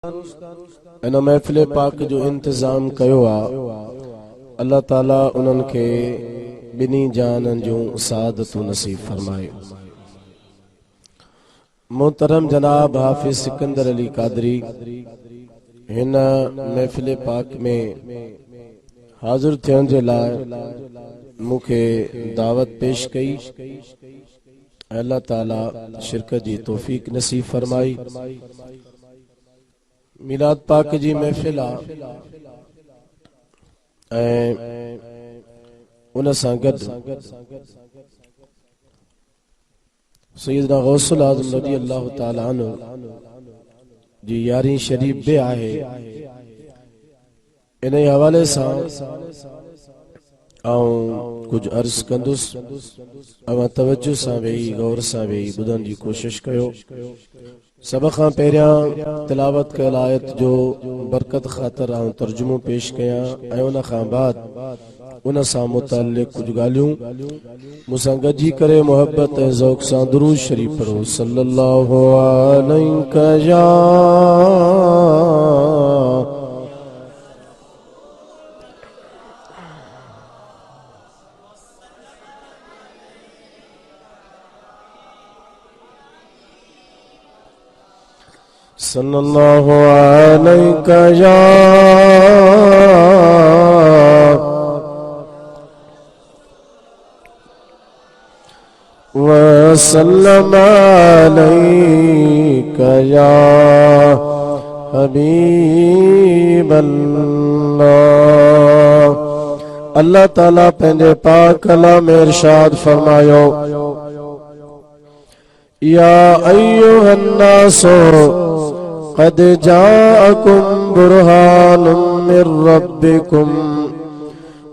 इन महफ़िल पाक जो इंतजाम कयो आ, अल्लाह ताला उन्हनि खे बिनी जानन जो सादतु नसीब फरमाए। मोहतरम जनाब हाफिज सिकंदर अली कादरी हिन महफ़िल पाक में हाज़िर थियण जे लाइ मूंखे दावत पेश कई। अल्लाह ताला शिरकत जी तौफीक नसीब फरमाई। मिलाद पाक जी महफ़िल आ ऐं उन सां गॾु सैयदना गौसुल आज़म रज़ी अल्लाह ताला अन्हु जी यारी शरीफ बि आहे। इन हवाले सां कुछ अर्ज कंदुसि, अवां तवज्जो सां वेही गौर सां वेही ॿुधण जी कोशिश कयो। सब खां पहिरियां तिलावत कयल आयत जो बरकत ख़ातिर तर्जुमो पेश कयां ऐं उन खां बाद उन सां मुतअल्लिक़ कुछ ॻाल्हियूं मूंसां गॾिजी करे मोहब्बत ऐं ज़ौक़ सां दुरूद शरीफ पढ़ो। सल्लल्लाहु अलैका या सल्लल्लाहु अलैका या वसल्लम अलैका या हबीबल्लाह। अल्लाह ताला पंहिंजे पाक कलाम में इरशाद फरमायो, या अय्युहन्नासो क़द जाअकुम बुरहानुम मिर रब्बिकुम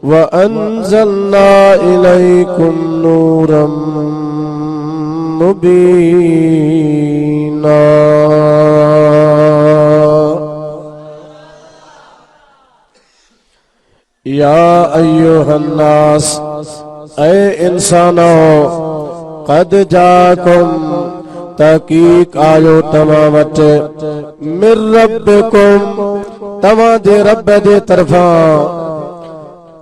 व अंज़लना इलैकुम नूरम मुबीना। या अय्युहन्नास, ऐ इंसानो, क़द जाअकुम, तहकीक आयो तव्हां वटि, मिर रब्बिकुम, तव्हां जे रब जे तरफ़ां,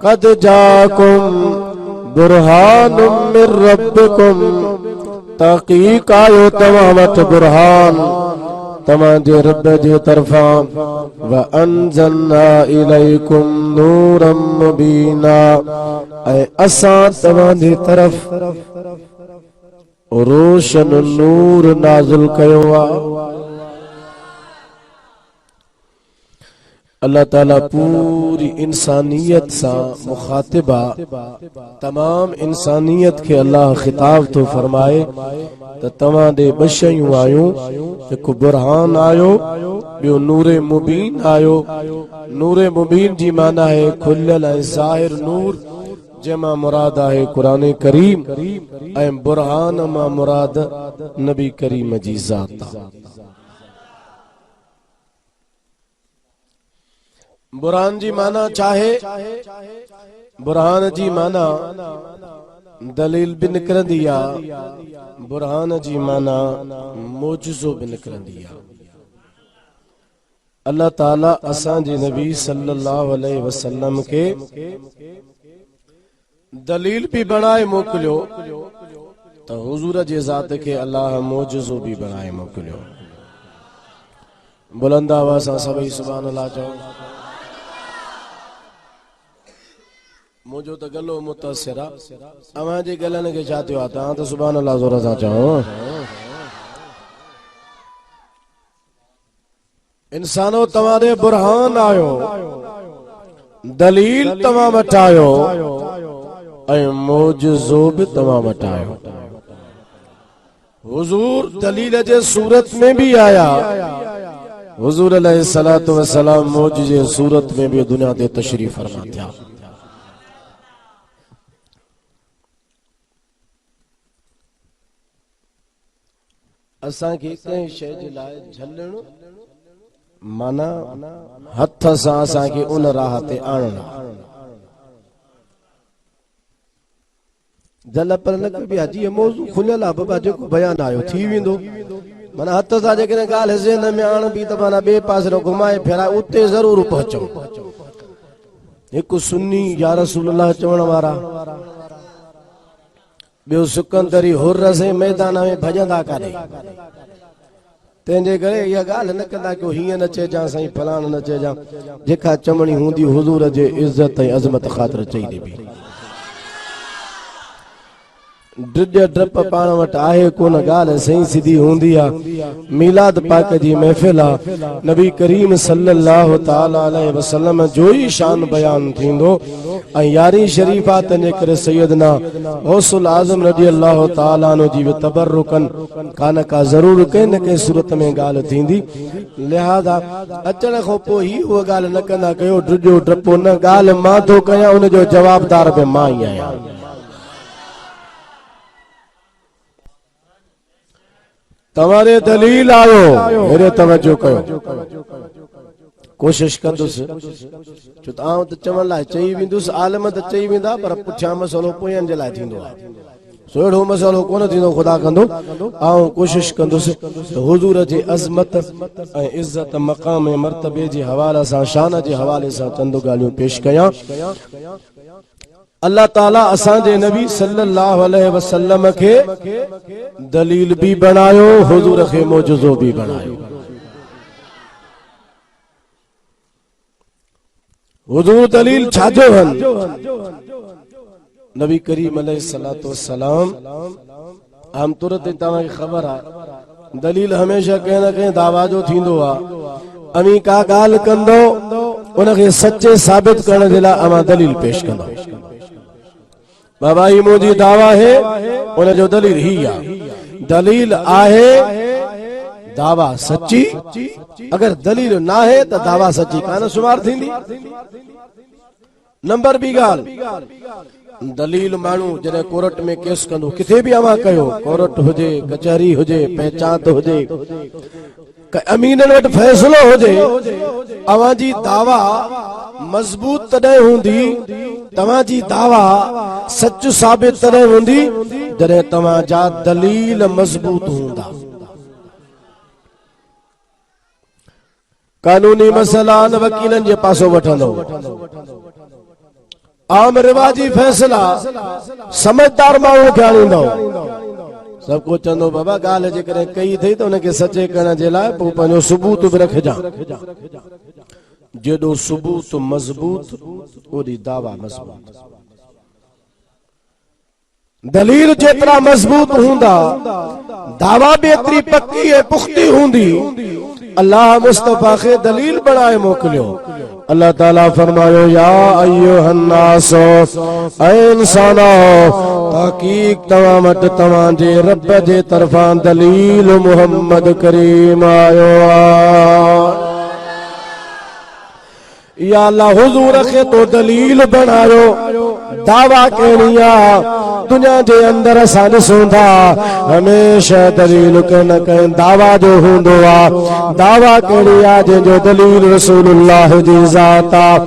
क़द जाअकुम बुरहानुम मिर रब्बिकुम, तहकीक आयो तव्हां वटि बुरहान तव्हां जे रब जे तरफ़ां, व अंज़लना इलैकुम नूरम मुबीना, ऐं असां तव्हां जी तरफ़ रोशन नूर नाज़िल कयो आ। अल्लाह ताला पूरी इंसानियत सां मुखातिबा, तमाम इंसानियत के अल्लाह खिताब तो फरमाए त तव्हां ॾे ॿ शयूं आयूं, हिकु बुरहान आयो, ॿियो नूरे मुबीन आयो। नूरे मुबीन जी माना है खुलियल ऐं ज़ाहिर नूर, जंहिंमां मुराद आहे क़ुरान करीम, ऐं बुरहान मां मुराद नबी करीम जी ज़ात। बुरहान जी माना चाहे, बुरहान जी माना दलील भी निकरंदी आ, बुरहान जी माना मोजज़ो भी निकरंदी आ। अल्लाह ताला असां जे नबी सल्लल्लाहु अलैहि वसल्लम के दलील भी बनाए मोकिलियो त हुजूर जे ज़ात के अल्लाह मोजज़ो भी बनाए मोकिलियो। बुलंद आवाज़ सां सभई सुभान अल्लाह चओ। मुझो तो गलो मुतासिर आ, अवां जे गलनि खे छा थियो आहे? तव्हां त सुभान अल्लाह ज़ोर सां चओ। इंसानो तव्हां ॾे बुरहान आयो, दलील तव्हां वटि आयो, ऐं मोजज़ो बि तव्हां वटि आयो। हुजूर दलील जे सूरत में भी आया, हुजूर अलैहिस्सलातु वस्सलाम मोजज़े सूरत में भी दुनिया ते तशरीफ फरमा थिया। असां खे कंहिं शइ जे लाइ झलण माना हथ सां असां खे उन राह ते आणणु। झल पर न कबी हाजी मौज़ू खुलियल आहे, बाबा जेको बयान आयो थी वेंदो। माना हथ सां जेकॾहिं ॻाल्हि ज़हन में आण बि त माना ॿिए पासे नो घुमाए फिराए उते ज़रूर पहुचूं। हिकु सुन्नी या रसूल अल्लाह चवण वारा, ॿियो सिकंदरी हुर्र से मैदान में भॼंदा काॾे। तंहिंजे करे इहा ॻाल्हि न कंदा की हीअं न चइजां साईं फलाण न चइजां, जेका चवणी हूंदी हुज़ूर जे इज़त ऐं अज़मत ख़ातिर चई ॾिबी। ड्रिज ड्रप पाण वटि आहे कोन, ॻाल्हि सही सिधी हूंदी आहे। मीलाद पाक जी महफ़िल आहे, नबी करीम सल्लल्लाहु ताला अलैहि वसल्लम जो ई शान बयान थींदो ऐं यारी शरीफ़ा। तंहिंजे करे सैयदना गौसुल आज़म रज़ी अल्लाह ताला अन्हु जी तबरुकन कान का ज़रूर कंहिं न कंहिं सूरत में ॻाल्हि थींदी। लिहाज़ा अचण खां पोइ ही उहा ॻाल्हि न कंदा कयो ड्रिजो ड्रपो न, ॻाल्हि मां थो कयां उनजो जवाबदार बि मां ई आहियां। तव्हांजे दलील आयो हेरे तवजो कयो, कोशिश कंदुसि छो त आउं त चवण लाइ चई वेंदुसि, आलम त चई वेंदा पर पुठियां मसइलो पोयनि जे लाइ थींदो आहे। सो अहिड़ो मसइलो कोन थींदो, ख़ुदा कंदो। आउं कोशिश कंदुसि त हुज़ूर जे अज़मत ऐं इज़त मक़ाम ऐं मर्तबे जे हवाले सां, शान जे हवाले सां चंद ॻाल्हियूं पेश कयां। अल्लाह ताला असांजे नबी सल्लल्लाहु अलैहि वसल्लम खे दलील भी बनायो, हुजूर खे मौजूज़ो भी बनायो। हुजूर दलील छाजो हन, नबी करीम अलैहिस्सलातु वस्सलाम आमतौर ते तव्हांखे ख़बर आहे दलील हमेशा कंहिं न कंहिं दावा जो थींदो आहे। अमी का ॻाल्हि कंदो उनखे सचे साबित करण जे लाइ अमा दलील पेश कंदो। बाबा ही मुझी दावा है, उन जो दलील ही आहे, दलील आहे दावा सच्ची, अगर दलील ना है तो दावा सच्ची कान शुमार थींदी। नंबर बी गाल, दलील मानू जॾहिं कोर्ट में केस कंदो, किथे भी अवा कयो, कोर्ट हुजे, कचहरी हुजे, पंचायत हुजे, अमीनन वटि फैसलो हुजे, अवां जी दावा मजबूत तॾहिं हूंदी, तव्हां जी दावा सच साबित तॾहिं हूंदी जॾहिं तव्हां जा दलील मजबूत हूंदा। कानूनी मसइला न वकीलन जे पासो वठंदो, आम रिवाजी फैसला समझदार माण्हू खे आणींदो। सब कुछ चंदो बाबा ॻाल्हि जेकॾहिं कई अथई त उनखे सचे करण जे लाइ पोइ पंहिंजो सबूत बि रखजां। जेॾो सबूत मज़बूत ओॾी दावा मज़बूत। दलील जेतिरा मज़बूत हूंदा दावा भी एतिरी पक्की ऐं पुख्ती हूंदी। अल्लाह मुस्तफा खे दलील बणाए मोकिलियो। अल्लाह ताला फरमायो या अय्युहन नास, ऐ इंसानो तहकीक तव्हां वटि तव्हां जे रब जे तरफ़ां दलील मुहम्मद करीम आयो आहे। या अल्लाह हुजूर खे तो दलील बनायो। दावा कहिड़ी आहे दुनिया जे अंदर असां ॾिसूं था हमेशा दलील कंहिं न कंहिं दावा जो हूंदो आहे। दावा कहिड़ी आहे जंहिंजो दलील रसूलुल्लाह जी ज़ात आहे।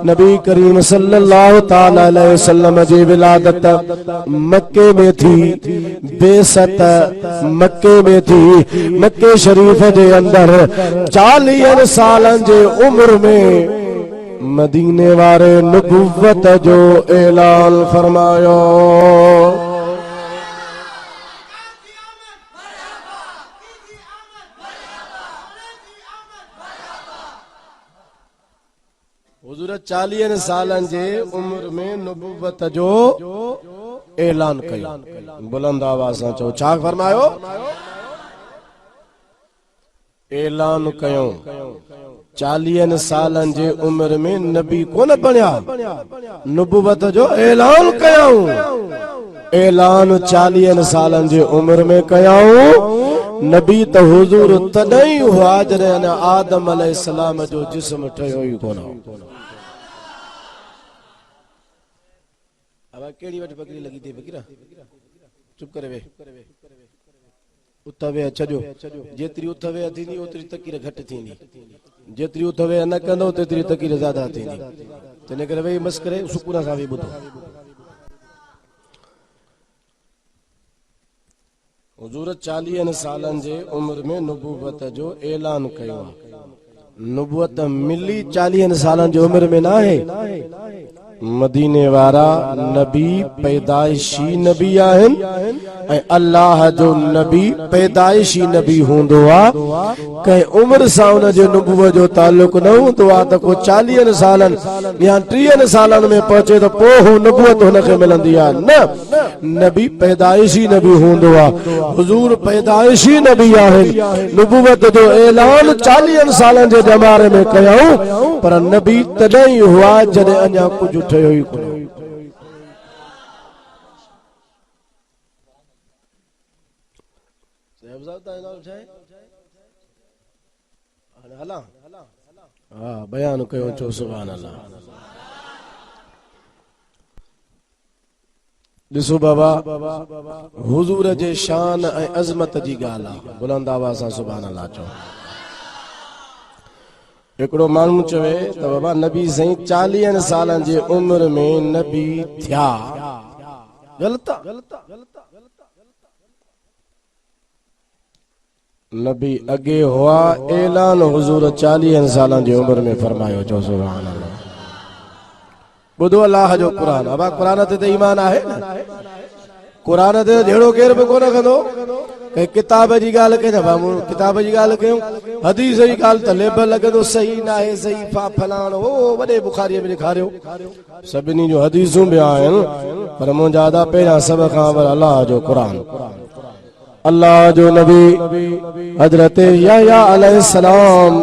नबी करीम सल्लल्लाहु ताला अलैहि वसल्लम जी विलादत मक्के में थी, बेसत मक्के में थी। मक्के शरीफ जे अंदर 40 सालन जे उम्र में मदीने वारे नबुव्वत जो ऐलान फरमायो। हुजूर 40 सालन जे उम्र में नबुव्वत जो ऐलान कयो। बुलंद आवाज़ सां चओ छा फरमायो? ऐलान कयो। 40 सालन जे उम्र में नबी कोन बणिया, नबुवत जो ऐलान कयाऊं। ऐलान 40 सालन जे उम्र में कयाऊं। नबी त हुजूर तॾहिं हुआ जॾहिं आदम अलैहिस्सलाम जो जिस्म ठहियो ई कोन। अब केड़ी वट बकरी लगी थी फकीरा चुप करे वे उतवे छजो। जेतरी उतवे थींदी ओतरी तकीर घट थींदी, जेतरी उतवे न कंदो तेतरी तकीर ज्यादा थींदी। तने करे वे मस करे सुकून सां वे ॿुधो। हुजूर 40 सालन जे उम्र में नुबुवत जो ऐलान कयो। नुबुवत मिली 40 सालन जी उम्र में ना है। मदीने वारा नबी पैदाइशी नबी आहिन ऐं अल्लाह जो नबी पैदाइशी नबी हुंदो आ। कंहिं उम्र सां उन जे नुबुवत जो ताल्लुक न हूंदो आ त को 40 सालन या 30 सालन में पहुचे त पोइ हू नुबुवत हुनखे मिलंदी आ। न, नबी पैदाइशी नबी हुंदो आ। हुजूर पैदाइशी नबी आहिन। नुबुवत जो ऐलान 40 सालन जे जमाने में कयऊं, पर नबी तॾहिं ई हुआ जॾहिं अञा कुझु ठहियो ई कोन। हाँ, बयान कयो चो सुभान अल्लाह। ॾिसो बाबा, हुजूर जे शान ऐं अज़मत जी ॻाल्हि आहे। बुलंद आवाज़ सां सुभान अल्लाह चओ। हिकिड़ो माण्हू चवे त बाबा नबी साईं 40 सालन जी उम्र में नबी थिया, ग़लत आहे। नबी अगे हुआ, ऐलान हुजूर 40 सालन जी उम्र में फरमायो। चओ सुभान अल्लाह। ॿुधो अल्लाह जो क़ुरान। बाबा क़ुरान ते ईमान आहे न? क़ुरान ते जहिड़ो केर बि कोन कंदो। कंहिं किताब जी ॻाल्हि कई न, किताब जी ॻाल्हि कयूं, हदीस जी ॻाल्हि त लेबल लॻंदो सही न आहे, सही फलाणो हो वॾे बुखारीअ में ॾेखारियो। सभिनी जो हदीसूं बि आहिनि, पर मुंहिंजा दा पहिरियां सभ खां वर अल्लाह जो क़ुरान। अल्लाह जो नबी हज़रत यहया अलैहिस्सलाम,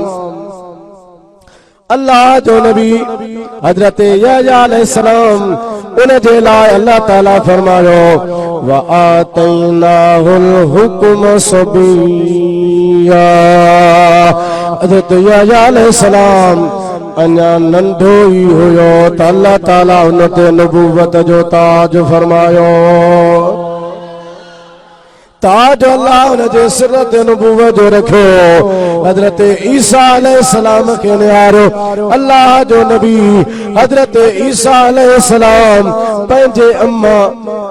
अल्लाह जो नबी हज़रत यहया अलैहिस्सलाम, उन जे लाइ अल्लाह ताला फरमायो व आतैनाहुल हुक्म सबिया। हज़रत यहया अलैहिस्सलाम अञा नंढो ई हुयो त अल्लाह ताला उन ते नबूवत जो ताज फरमायो। ताज अल्लाह उन जे सिर ते नबूवत जो रखियो। हज़रत ईसा अलैहिस्सलाम खे निहारो। अल्लाह जो नबी हज़रत ईसा अलैहिस्सलाम पंहिंजे अम्मा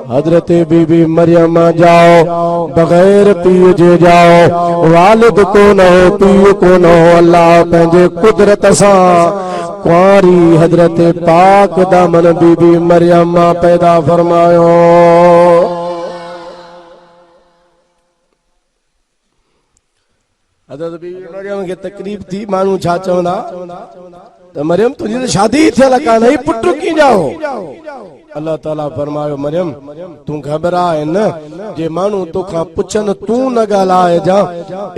हज़रत बीबी मरियम जाओ बग़ैर पीउ जे जाओ, वालिद कोन हो, पीउ कोन हो। अल्लाह पंहिंजे कुदरत सां कुंवारी हज़रत पाक दामन बीबी मरियम पैदा फरमायो। हज़रत बीबी मरियम खे तकलीफ़ थी, माण्हू छा चवंदा त मरियम तुंहिंजी त शादी थियल कान्हे, पुट कीअं हो? अल्लाह ताला फरमायो मरियम तूं घबराए न, जे माण्हू तोखां पुछनि तूं न ॻाल्हाए जा,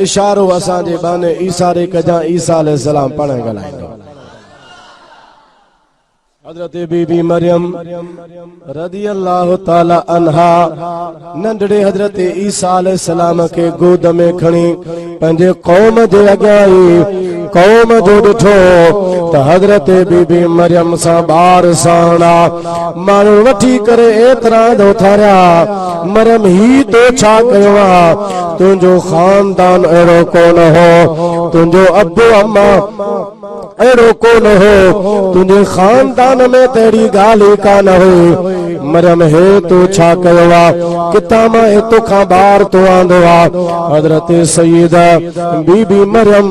इशारो असांजे बाने ईसारे कजां, ईसा अलैहिस्सलाम पाण ॻाल्हाईंदो। हज़रत बीबी मरियम रज़ियल्लाहु ताला अन्हा नंढड़े हज़रत ईसा अलैहिस्सलाम के गोद में खणी पंहिंजे कौम जे अॻियां कौम जो ॾिठो त हज़रत बीबी मरियम सां ॿार साणा माण्हू वठी करे एतिरा उथारिया। मरियम ही तो छा कयो आहे? तुंहिंजो खानदान अहिड़ो कोन हो, तुंहिंजो अबू अम्मा अहिड़ो कोन हो, तुंहिंजे खानदान में तेरी ॻाल्हि कान हुई। मरियम हे तो छा कयो आहे? किथां मां तोखां ॿार तो आंदो आहे? हज़रत सय्यदा बीबी मरियम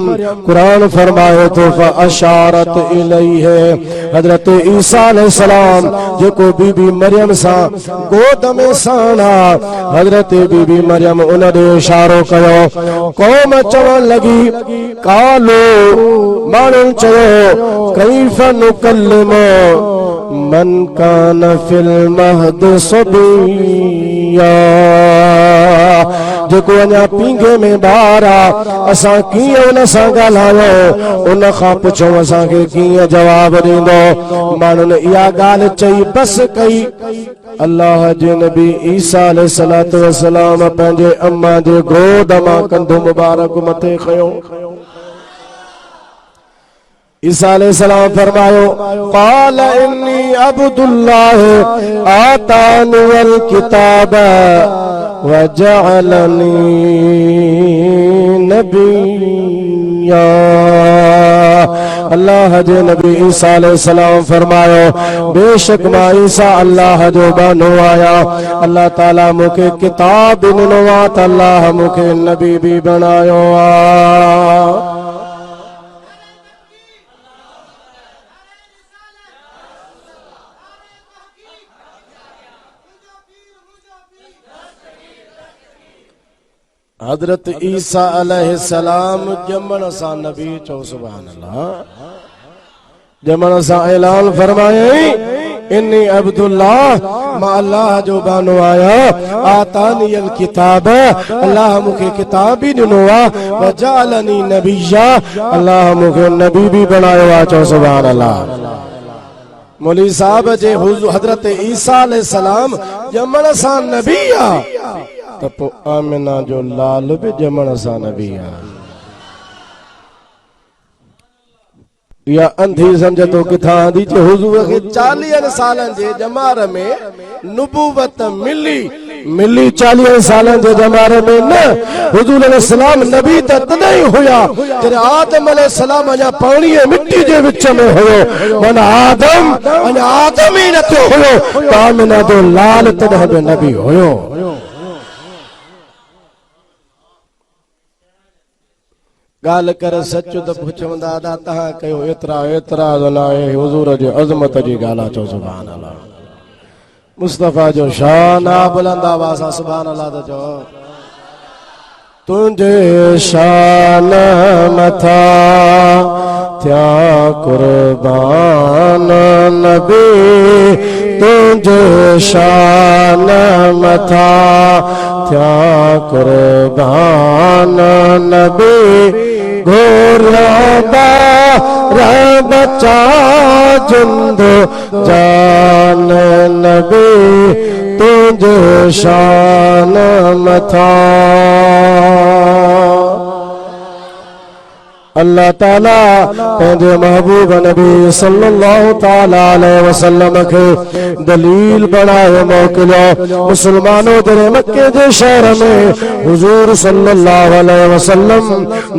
क़ुरान फरमाए तो फअशारत इलैहि। हज़रत ईसा अलैहिस्सलाम जेको बीबी मरियम सां गोद में साणा, हज़रत बीबी मरियम उन ॾे इशारो कयो। कौम चवण लॻी कालो, माण्हुनि चयो कैफ़ नुकल्लिमु मन कान फिल महद सबिया। जेको अञा पींघे में ॿार आहे, असां कीअं उन सां ॻाल्हायूं? उन खां पुछूं असांखे कीअं जवाब ॾींदो? माण्हुनि इहा ॻाल्हि चई, बस कई। अल्लाह जे नबी ईसा अलैहिस्सलातु वस्सलाम पंहिंजे अम्मा जे गोद मां कंधो मुबारक मथे खयो। ईसा अलैहिस्सलाम फरमायो क़ाल इन्नी अब्दुल्लाह आतानियल किताब व जअलनी नबिय्या। अल्लाह जे नबी ईसा अलैहिस्सलाम फरमायो बेशक मां ईसा अल्लाह जो बानो आया अल्लाह ताला मुके किताब ॾिनो आ त अल्लाह मुके नबी भी बनायो आ। हजरत ईसा अलैहिस्सलाम जमन सा नबी चो सुभान अल्लाह जमन सा ऐलान फरमाए इन्नी अब्दुल्लाह मा अल्लाह जो बानो आया आतानी अल किताब अल्लाह मुखे किताब भी ॾिनो आ व जालनी नबिया अल्लाह मुखे नबी भी बनायो आ चो सुभान अल्लाह। मौलवी साहब जे हजरत ईसा अलैहिस्सलाम जमन सा नबी आ त पो आमिना जो लाल भी जमन सा नबी आ। या अंधी समझ तो किथा दी जे हुजूर के 40 सालन जे जमार में नबूवत मिली 40 सालन जे जमार में न हुजूर अलैहिस्सलाम नबी त तदई हुया जरे आदम अलैहिस्सलाम अजा पानी मिट्टी जे विच में हुयो मन आदम ही न तो हुयो आमिना जो लाल तदह बि नबी हुयो। गाल कर सच तो पुछूं दादा तहां कयो एतराज न आहे हुजूर जे अज़मत जी गाला चो सुभान अल्लाह। मुस्तफा जो शान आ बुलंद आवाज़ सां सुभान अल्लाह तो चो तुंहिंजे शान मथा थिया कुर्बान नबी तुंहिंजे शान मथा थिया कुर्बान नबी घोरबा बचा जिंद जान नबी तुझे शान मथा। अल्लाह ताला पंहिंजे महबूब नबी सल्लल्लाहु ताला अलैहि वसल्लम के दलील बनाए मोकिलियो। मुसलमानों तेरे मक्के जे शहर में हुजूर सल्लल्लाहु अलैहि वसल्लम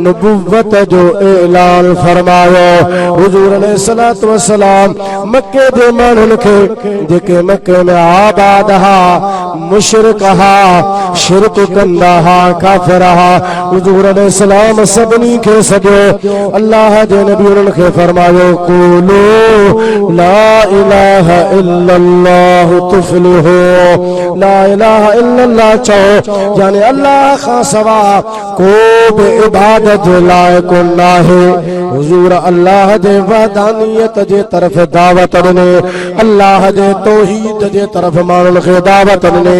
नबुव्वत जो ऐलान फरमायो। हुजूर अलैहिस्सलातु वस्सलाम मक्के जे माण्हुनि खे जेके मक्के में आबाद हा मुशरिक हा शिरक कंदा हा काफिर हा हुजूर अलैहिस्सलाम सभिनी खे सॼो अल्लाह जे नबी उन्हनि खे फरमायो क़ूलू ला इलाहा इल्लल्लाह तुफ्लिहू ला इलाहा इल्लल्लाह चओ यानी अल्लाह खां सवा को बि इबादत लाइक़ नाहे। हुजूर अल्लाह जे वहदानियत जे तरफ़ दावत ॾिने अल्लाह जे तौहीद जे तरफ़ माण्हुनि खे दावत ॾिने।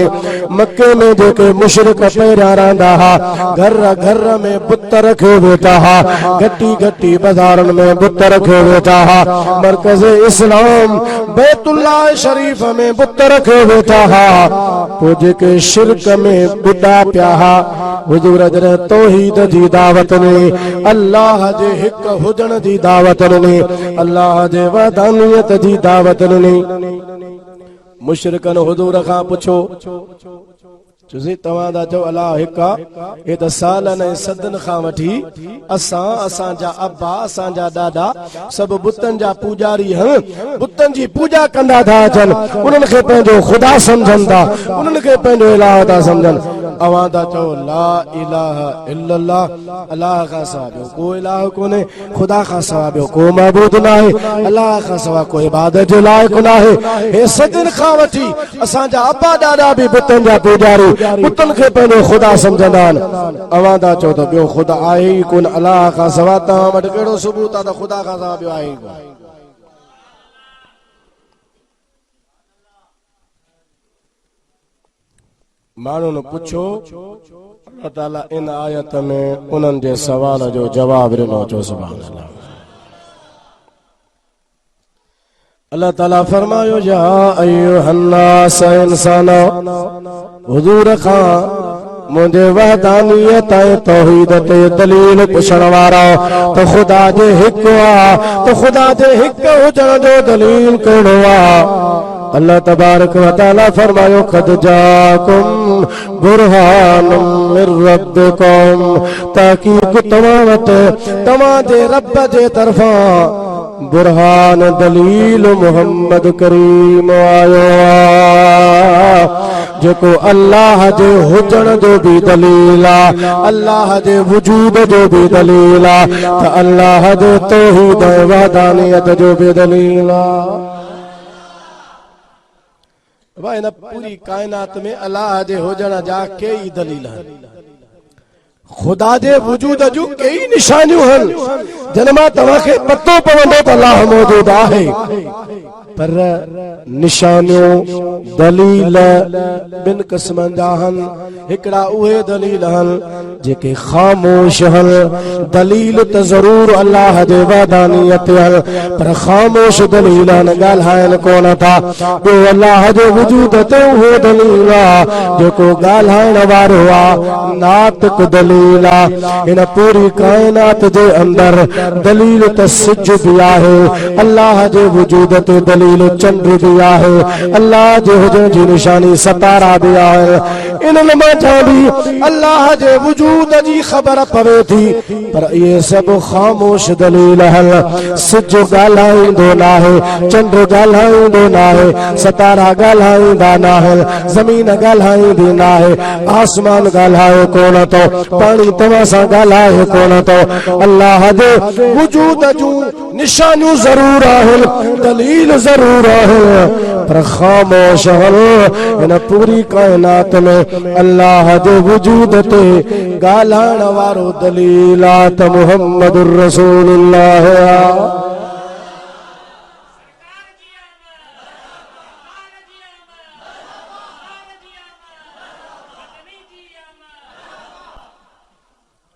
मक्के में जेके मुशरिक पहिरियां रहंदा हा घर घर में बुत रखे वेठा हा घटी घटी बाज़ारनि में बुत रखे वेठा हा मरकज़ इस्लाम बैतुल्लाह शरीफ में बुत रखे वेठा हा पोइ जेके शिरक में बुॾा पिया हा हुजूर जॾहिं तौहीद जी दावत ॾिनी अल्लाह जे हिक हुजण जी दावत ॾिनी अल्लाह जे वहदानियत जी दावत ॾिनी। मुशरिकनि हुजूर खां पुछो चुसी तव्हां दा चओ अल्लाह हिक आहे त सालनि ऐं सदनि खां वठी असांजा अब्बा असांजा ॾाॾा सभु बुतनि जा पूजारी आहिनि बुतनि जी पूजा कंदा था अचनि उन्हनि खे पंहिंजो ख़ुदा सम्झनि था उन्हनि खे पंहिंजो इलाह था सम्झनि। अवां था चओ ला इलाहा इल्लल्लाह अल्लाह खां सवा ॿियो को इलाह कोन्हे ख़ुदा खां सवा ॿियो को महबूद न आहे अल्लाह खां सवा को इबादत जे लाइक़ न आहे। हे सदिन खां वठी असांजा अब्बा ॾाॾा बि बुतनि जा पूजारी बुतनि खे पंहिंजो ख़ुदा सम्झंदा आहिनि। अवां था चओ त ॿियो ख़ुदा आहे ई कोन अल्लाह खां सवा तव्हां वटि कहिड़ो सबूत आहे त ख़ुदा खां सवा ॿियो आहे ई कोन। माण्हुनि पुछो अल्लाह ताला इन आयत में उन्हनि जे सवाल जो जवाब ॾिनो चो सुभान अल्लाह। अल्लाह ताला फरमायो या अय्युहन्नास इंसानो हुजूर खां मुझे वहदानियत ऐं तौहीद ते दलील पुछण वारा तो खुदा जे हिक आ तो खुदा जे हिक हुजण जो दलील कहिड़ो आ। अल्लाह तबारक व तआला फरमायो क़द जाकुम बुरहानुम मिर रब्बिकुम ताकीद तव्हां वटि तव्हां जे रब जे तरफ़ां बुरहान दलील मोहम्मद करीम आयो जेको अल्लाह जे हुजण जो भी दलील आ, अल्लाह जे वजूद जो भी दलील आ, त अल्लाह जे तौहीद वहदानियत जो भी दलील आ। भाई इन पूरी कायनात में अल्लाह जे हुजण जा कई दलील आहिनि, खुदा जे वजूद जूं कई निशानियूं आहिनि जिन मां तव्हांखे पतो पवंदो त अल्लाह मौजूद आहे, पर निशानियूं दलील बिन क़िस्मनि जा आहिनि। हिकिड़ा उहे दलील आहिनि जेके ख़ामोश आहिनि, दलील त ज़रूर अल्लाह जे वहदानियत आहिनि पर ख़ामोश दलील आहिनि, ॻाल्हाइनि कोन था। ॿियो अल्लाह जे वजूद ते उहो दलील आहे जेको ॻाल्हाइण वारो आहे, नातिक दलील आहे। हिन पूरी कायनात जे अंदर दलील त सिज बि आहे, अल्लाह जे वजूद ते दलील चंड भी आहे, अल्लाह जे हुजण जी निशानी सतारा भी आहे। इन्हनि मां बि अल्लाह जे वजूद जी ख़बर पवे थी, पर इहे सभु ख़ामोश दलील आहिनि। सिज ॻाल्हाईंदो न आहे, चंड ॻाल्हाईंदो न आहे, सतारा ॻाल्हाईंदा न आहिनि, ज़मीन ॻाल्हाईंदी न आहे, आसमान ॻाल्हाए कोन थो, पाणी तव्हां सां ॻाल्हाए कोन थो। अल्लाह जे वजूद जूं निशानियूं ज़रूर आहिनि, दलील ज़रूर आहे, पर ख़ामोश इन पूरी कायनात में अल्लाह जे वजूद ते ॻाल्हाइण वारो दलील आहे त मुहम्मदुर रसूलुल्लाह।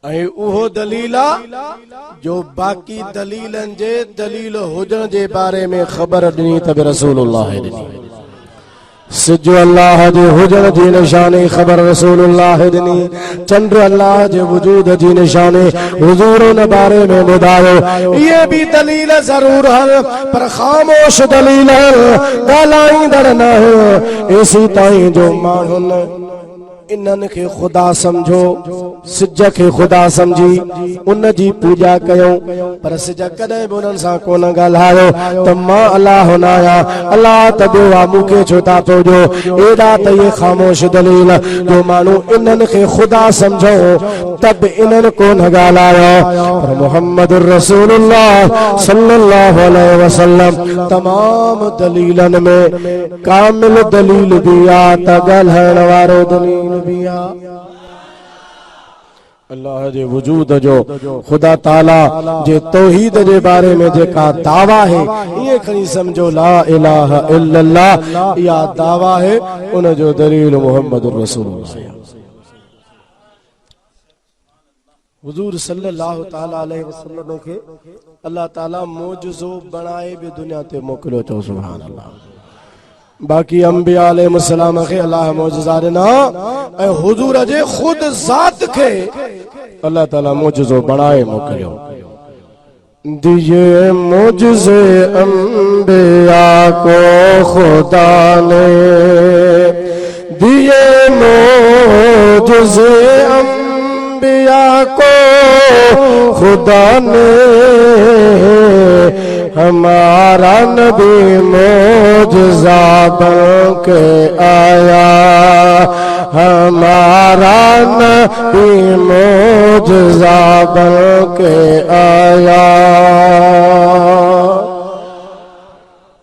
ऐं उहो दलील आहे जो बाक़ी दलीलनि जे दलील हुजण जे बारे में ख़बर ॾिनी त रसूलुल्लाह ॾिनी। सिज अल्लाह जे हुजण जी निशानी ख़बर रसूलुल्लाह ॾिनी, चंड अल्लाह जे वजूद जी निशानी हुजूर उन बारे में ॿुधायो। इहे भी दलील ज़रूर आहिनि पर ख़ामोश दलील ॻाल्हाईंदड़ न आहे। एसी ताईं जो माण्हुनि इन्हनि खे ख़ुदा समझो, सिज खे ख़ुदा समझी उन जी पूजा कयूं, पर सिज कॾहिं बि उन्हनि सां कोन ॻाल्हायो त मां अल्लाह न आहियां, अल्लाह त ॿियो आहे, मूंखे छो था पूॼो। एॾा त इहे ख़ामोश दलील जो माण्हू इन्हनि खे ख़ुदा समझो त बि इन्हनि कोन ॻाल्हायो, पर मुहम्मदुर रसूलुल्लाह सल्लल्लाहु अलैहि वसल्लम तमाम दलीलनि में कामिल दलील बि आहे त ॻाल्हाइण वारो दलील भी आहे। अल्लाह जे वजूद जो खुदा ताला जे तौहीद जे बारे में जेका दावा है, ये खणी समझो ला इलाहा इल्लल्लाह, या दावा है उन जो दलील मुहम्मदुर रसूलुल्लाह। हुजूर सल्लल्लाहु ताला अलैहि वसल्लम के अल्लाह ताला मोजज़ो बनाए भी दुनिया ते मोकलो, चो सुभान अल्लाह। बाकी अंबिया अलैहिस्सलाम के अल्लाह मोजज़ा ॾिना ऐं हुजूर जे खुद ज़ात के अल्लाह ताला मोजज़ो बनाए मोकलियो। दिए मोजज़े अंबिया को खुदा ने, दिए मोजज़े अंबिया को खुदा ने, हमारा नबी मोजज़ा बन के आया, हमारा नबी मोजज़ा बन के आया।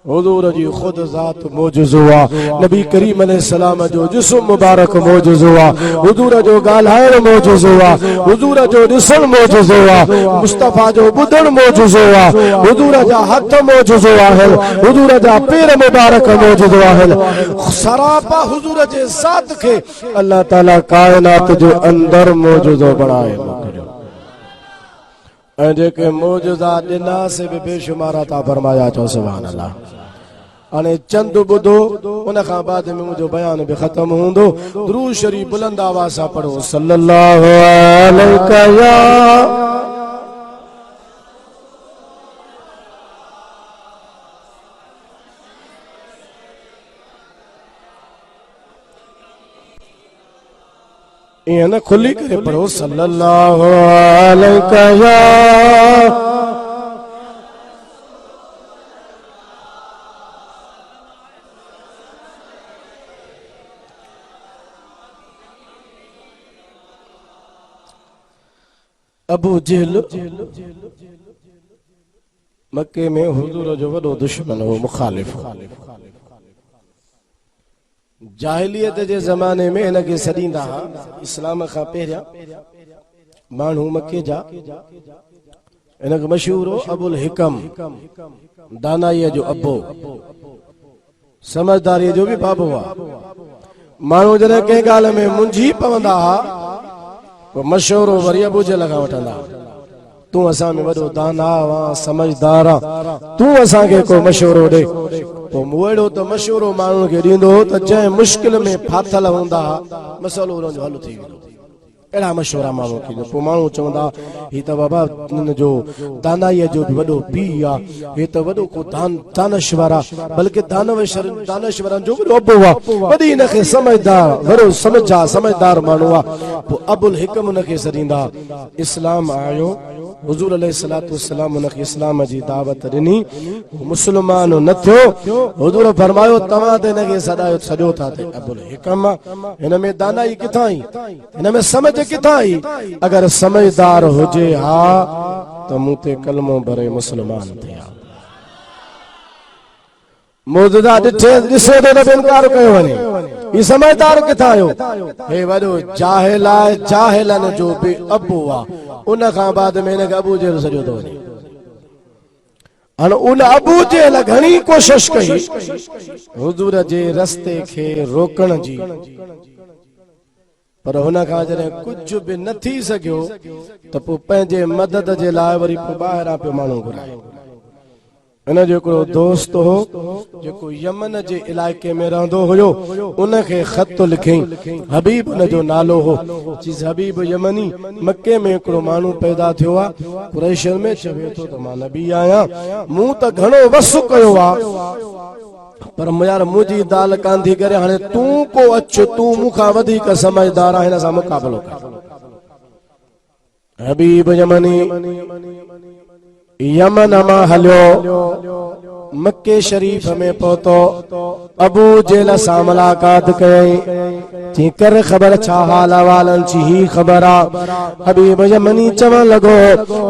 हुजूर जी खुद ज़ात मोजज़ो आहे, नबी करीम अलैहिस्सलाम जो जिस्म मुबारक मोजज़ो आहे, हुजूर जो ॻाल्हाइण मोजज़ो आहे, हुजूर जो ॾिसण मोजज़ो आहे, मुस्तफ़ा जो ॿुधण मोजज़ो आहे, हुजूर जा हथ मोजज़ो आहिनि, हुजूर जा पेर मुबारक मोजज़ो आहिनि। सरापा हुजूर जे ज़ात खे अल्लाह ताला कायनात जे अंदर मोजज़ो बणाए मोकिलियो ऐं जेके मोजज़ा ॾिना से बि बेशुमार था फरमाया, चओ सुभान अल्लाह। हाणे चंद ॿुधो, उन खां बाद में मुंहिंजो बयान बि ख़त्म हूंदो। दुरूद शरीफ बुलंद आवाज़ सां पढ़ो, सल्लल्लाहु अलैहि या इं न खुली करे पढ़ो, सल्लल्लाहु अलैहि या अबू जहल मक्के में हुजूर जो वॾो दुश्मन हो, मुखालिफ हो। जाहिलियत जे ज़माने में हिनखे सॾींदा हुआ। इस्लाम खां पहिरियां माण्हू मके जा हिनखे मशहूर हो अबुल हिकम, दानाईअ जो अबो, समझदारीअ जो बि बाबो हुआ। माण्हू जॾहिं कंहिं ॻाल्हि में मुंझी पवंदा हुआ पोइ मशवरो वरी अबू जहल खां वठंदा। तूं असां में वॾो दाना आहीं, समझदार आहीं, तूं असांखे को मशवरो ॾे। पोइ अहिड़ो त मशवरो माण्हुनि खे ॾींदो त जंहिं मुश्किल में फाथल हूंदा हुआ मसइलो हुननि जो हल थी वेंदो। अहिड़ा मशवरा माण्हू खे पोइ माण्हू चवंदा ही त बाबा जो दानाईअ जो बि वॾो पीउ आहे, हे त वॾो को दानश्वर आहे, बल्कि दानश्वरनि जो वॾो अबो आहे, वॾी हिनखे समझदार वॾो समझदार माण्हू आहे। पोइ अबुल हिकम हुनखे सॾींदा। इस्लाम आयो, हुजूर अलैहिस्सलातु वस्सलाम हुनखे इस्लाम जी दावत ॾिनी, मुस्लमान न थियो। हुजूर फरमायो तव्हां त हिनखे सॾियो था ते अबुल हिकम, हिन में दानाई किथां आई, हिन में समझ किथां आई? अगर समझदार हुजे हा त मूं ते कलमो भरे मुस्लमान थिया। मौजूदा ॾिसे त इनकार कयो वञे, ही समझदार किथां आयो? हे वॾो जाहिल आहे, जाहिलनि जो बि अबो आहे। उन खां बाद में हिनखे अबू जहल सॼो थो वञे। हाणे उन अबू जहल घणी कोशिश कई हुजूर जे रस्ते खे रोकण जी, पर हुन खां जॾहिं कुझु बि न थी सघियो त पोइ पंहिंजे मदद जे लाइ वरी पोइ ॿाहिरां पियो माण्हू घुराए। हिन जो हिकिड़ो दोस्त हो जेको यमन जे इलाइक़े में रहंदो हुयो, उनखे ख़त लिखई, हबीब हुन जो नालो हो। चीज़ हबीब यमनी, मके में हिकिड़ो माण्हू पैदा थियो आहे, कुरैशन में, चवे थो त मां नबी आहियां, मूं त घणो वसु कयो आहे, पर यार मुंहिंजी दाल कांधी करे हाणे तूं को अच, तूं मूंखां वधीक समझदार आहे, हिन सां मुक़ाबिलो कर। हबीब यमनी यमन मां हलियो, मक्के शरीफ में पहुतो, अबू जहल सां मुलाकात कई, चई कर ख़बर छा हाल अहवालनि जी? ही ख़बर आहे। हबीब यमनी चवण लॻो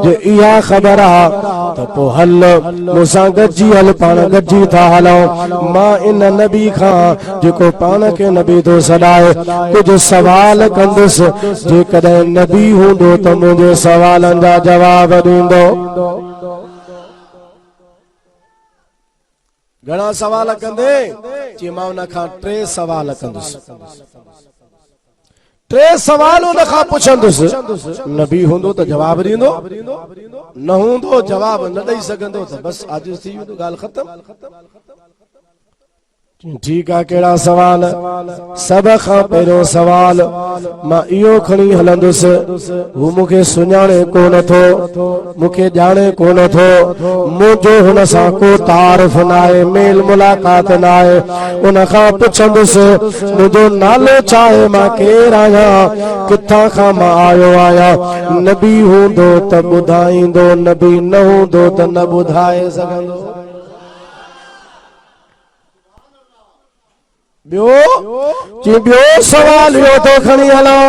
जे इहा ख़बर आहे त पोइ हल मूंसां गॾिजी हल, पाण गॾिजी था हलूं। मां इन नबी खां जेको पाण खे नबी थो सॾाए कुझु सवाल कंदुसि, जेकॾहिं नबी हूंदो त मुंहिंजे सवालनि जा जवाब ॾींदो। घणा सवाल कंदे? चई मां उन खां 3 सवाल कंदुसि, 3 सवाल उन खां पुछंदुसि, नबी हूंदो त जवाब ॾींदो, न हूंदो जवाब न ॾेई सघंदो त बस आजिज़ थी वेंदो, ॻाल्हि ख़तम। ठीक आहे, कहिड़ा सवाल? सभ खां पहिरियों सवाल मां इहो खणी हलंदुसि, हू मूंखे सुञाणे कोन थो, मूंखे ॼाणे कोन थो, मुंहिंजो हुन सां को तारुफ़ न आहे, मेल मुलाक़ात न आहे। उन खां पुछंदुसि मुंहिंजो नालो छा आहे, मां केरु आहियां, किथां खां मां आयो आहियां। नबी हूंदो त ॿुधाईंदो, नबी न हूंदो त न ॿुधाए सघंदो। ॿियो सवाल इहो थो खणी हलां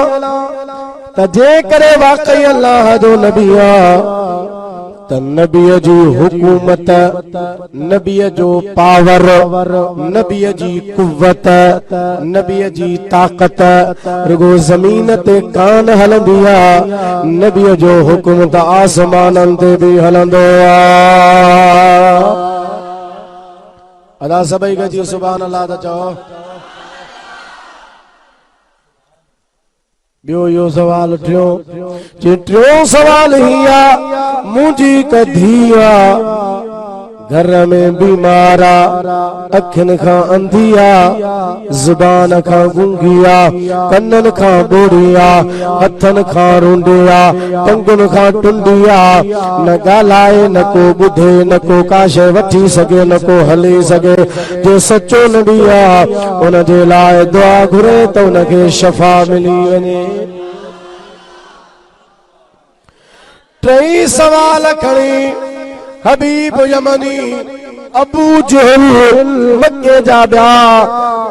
त जेकॾहिं वाकई अल्लाह जो नबी आहे त नबीअ जी हुकूमत, नबीअ जो पावर, नबीअ जी कुव्वत, नबीअ जी ताक़त रुगो ज़मीन ते कान हलंदी आहे, नबीअ जो हुकुम त आसमाननि ते बि हलंदो आहे। अदा सभई गॾिजी सुभान अल्लाह त चओ। ॿियो इहो सवाल टियों सवाल ही आहे, मुंहिंजी हिक धीउ आहे, घर में बीमार आहे, अखियुनि खां अंधी आहे, ज़ुबान खां गूंगी आहे, कननि खां ॿोड़ी आहे, हथनि खां रूंडी आहे, टंगुनि खां टुंडी आहे, न ॻाल्हाए, न को ॿुधे, न को का शइ वठी सघे, न को हली सघे। जो सचो नबी आहे उन जे लाइ दुआ घुरे त उनखे शफ़ा मिली वञे। 3 सवाल खणी हबीब यमनी अबू जहल मक्के जा बिया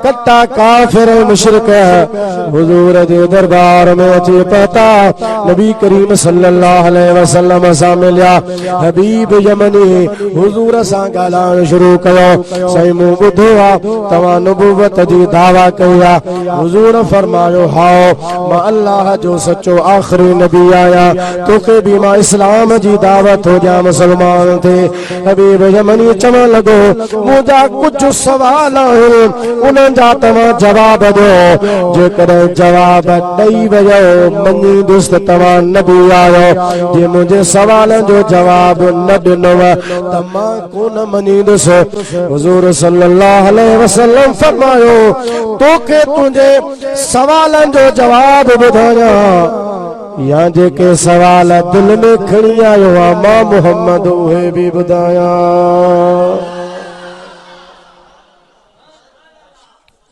कट्टा काफिर मुशरिक हुजूर दे दरबार में अचे पता नबी करीम सल्लल्लाहु अलैहि वसल्लम सा मिलिया हबीब यमनी हुजूर सा गालान शुरू कयो सईमू बुधो तवा नबुवत जी दावा कया हुजूर फरमायो हाओ मां अल्लाह जो सच्चो आखिरी नबी आया तोखे भी मां इस्लाम जी दावत हो जा मुसलमान थे हबीब यमनी चवण लगो मुझा कुछ सवाल उन्हनि जा तव्हां जवाब दो जेकर जवाब ॾेई वयो मञींदुसि त तव्हां नबी आयो जे मुंहिंजे सवालनि जो जवाब न ॾिनव त मां कोन मञींदुसि हुज़ूर सल्लल्लाहु अलैहि वसल्लम फरमायो तोखे तुंहिंजे सवालनि जो जवाब ॿुधायां या जेके सवाल दिल में खणी आयो आहे मां मोहम्मद उहे भी ॿुधायां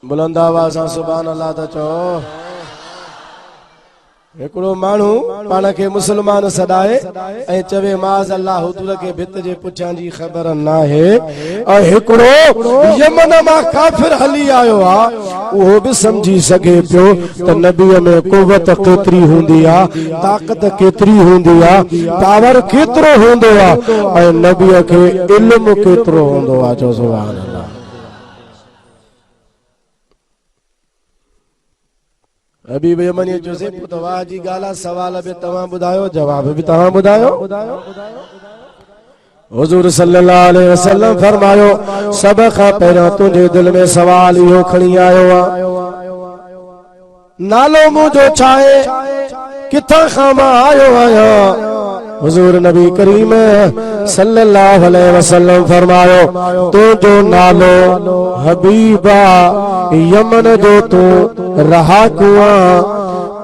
बुलंद आवाज़ सां सुभान अल्लाह त चओ हिकिड़ो माण्हू पाण खे मुसलमान सॾाए ऐं चवे माज़ अल्लाह हुजूर खे भित जे पुठियां जी ख़बर नाहे ऐं हिकिड़ो यमन मां काफ़िर हली आयो आहे उहो बि समझी सघे पियो त नबीअ में कुवत केतिरी हूंदी आहे ताक़त केतिरी हूंदी आहे पावर केतिरो हूंदो आहे ऐं नबीअ खे इल्मु केतिरो हूंदो आहे चओ सुभान अल्लाह हबीब यमनी चयोसि पुत वाह जी ॻाल्हि सवाल बि तव्हां ॿुधायो जवाब बि तव्हां ॿुधायो हुज़ूर सल्लल्लाहु अलैहि वसल्लम फरमायो सभ खां पहिरियों तुंहिंजे दिल में सवाल इहो खणी आयो आहे नालो मुंहिंजो छा आहे किथां खां मां आयो आहियां हुजूर नबी करीम सल्लल्लाहु अलैहि वसल्लम फरमायो तुंहिंजो नालो हबीबा यमन जो तू रहाकू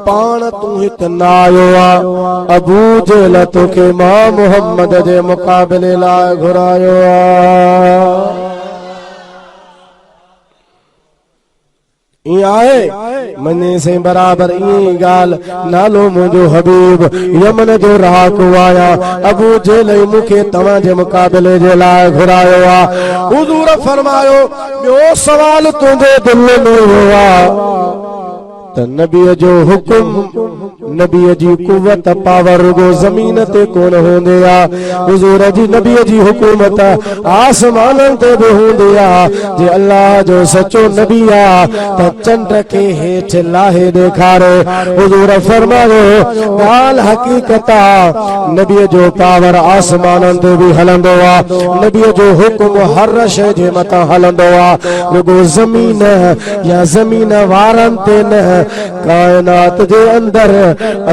पान तू हित न आयो आहे अबू जहल तोखे मां मोहम्मद जे मुक़ाबिले लाइ घुरायो आहे आहे मने से बराबर ई गाल नालो मुंहिंजो हबीब यमन जो रहाकू आया अबू जहल मूंखे तव्हां जे मुक़ाबिले जे लाइ घुरायो आहे हुज़ूर फरमायो ॿियो सवाल तुंहिंजे दिल में हुआ त नबीअ जो हुकुम नबीअ जी कुवत पावर रुगो ज़मीन ते कोन हूंदी आहे हुज़ूर जी नबीअ जी हुकूमत आसमाननि ते बि हूंदी आहे जे अल्लाह जो सचो नबी आहे त चंड खे हेठि लाहे ॾेखारे हुज़ूर फरमायो ॻाल्हि हक़ीक़त आहे नबीअ जो पावर आसमाननि ते बि हलंदो आहे नबीअ जो हुकुम हर शइ जे मथां हलंदो आहे रुगो ज़मीन या ज़मीन वारनि ते न कायनात जे अंदर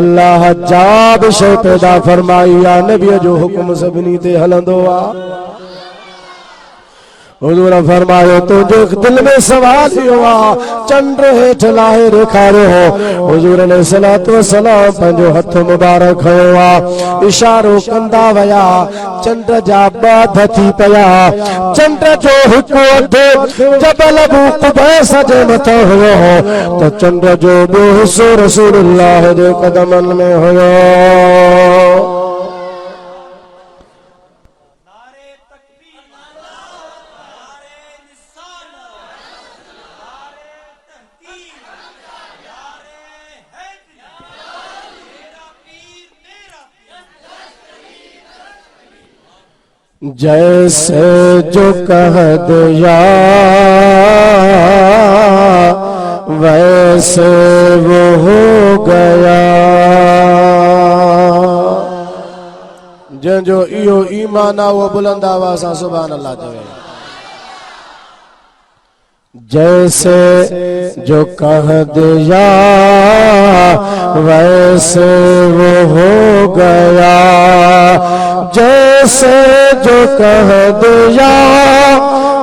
अल्लाह जाब शइ पैदा फरमाई आहे नबीअ जो हुकुम सभिनी ते हलंदो आहे हुजूर फरमायो तुंहिंजे दिल में सवाल इहो आहे चंड हेठि लाहे ॾेखारियो हुजूर अलैहिस्सलातु वस्सलाम पंहिंजो हथ मुबारक खयो आहे इशारो कंदा विया चंड जा ॿ थी पिया चंड जो हिकु अधु जबल अबू कुबैस जे मथां हुयो त चंड जो ॿियो हिसो रसूलुल्लाह जे क़दमनि में हुयो जैसे जो कह दिया वैसे वो हो गया जंहिंजो इहो ईमान आहे उहो बुलंद आवाज़ सां सुभान अल्लाह चवे जैसे जो कह दिया वैसे वो हो गया जैसे जो कह दिया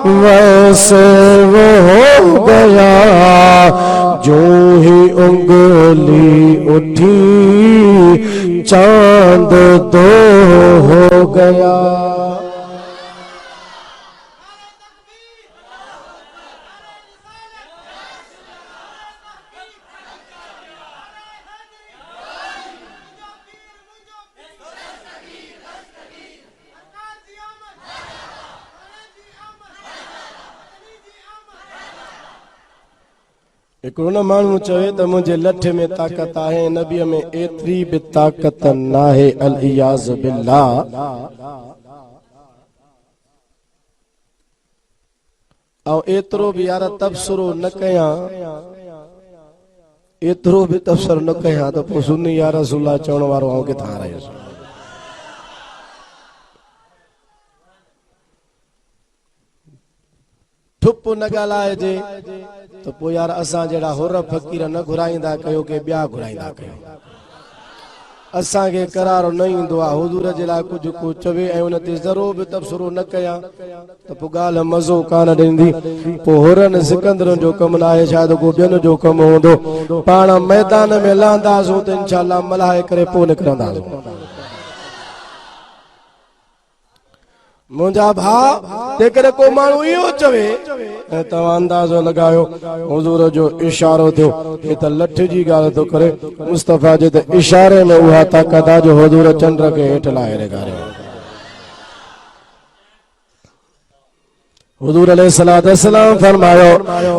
वैसे वो हो गया जो ही उंगली उठी चांद दो हो गया हिकिड़ो न माण्हू चवे त मुंहिंजे लठ में ताक़त आहे, नबीअ में एतिरी बि ताक़त नाहे, अल इयाज़ बिल्लाह। ऐं एतिरो बि यार तबसरो न कयां, एतिरो बि तबसरो न कयां त पोइ सुन्नी या रसूलुल्लाह चवण वारो आउं किथां रहियुसि। ठुप न ॻाल्हाइजे त पोइ यार असां जहिड़ा हुर फ़क़ीर न घुराईंदा कयो के ॿिया घुराईंदा कयो। असांखे करारो न ईंदो आहे हुज़ूर जे लाइ कुझु को चवे ऐं उन ते ज़रो बि तबसरो न कयां त पोइ ॻाल्हि मज़ो कान ॾींदी। पोइ हुरनि सिकंदरनि जो कमु न आहे, शायदि को ॿियनि जो कमु हूंदो। पाण मैदान में लहंदासूं त इंशाअल्लाह मल्हाए करे पोइ निकिरंदासूं। मुंहिंजा भाउ जेकॾहिं को माण्हू इहो चवे ऐं तव्हां अंदाज़ो लॻायो हुज़ूर जो इशारो थियो, हे त लठ जी ॻाल्हि थो करे। मुस्तफ़ा जे त इशारे में उहा ताक़त आहे जो हुज़ूर चंड खे हेठि लाहे रखायो। हुज़ूर अलैहिस्सलाम फरमायो,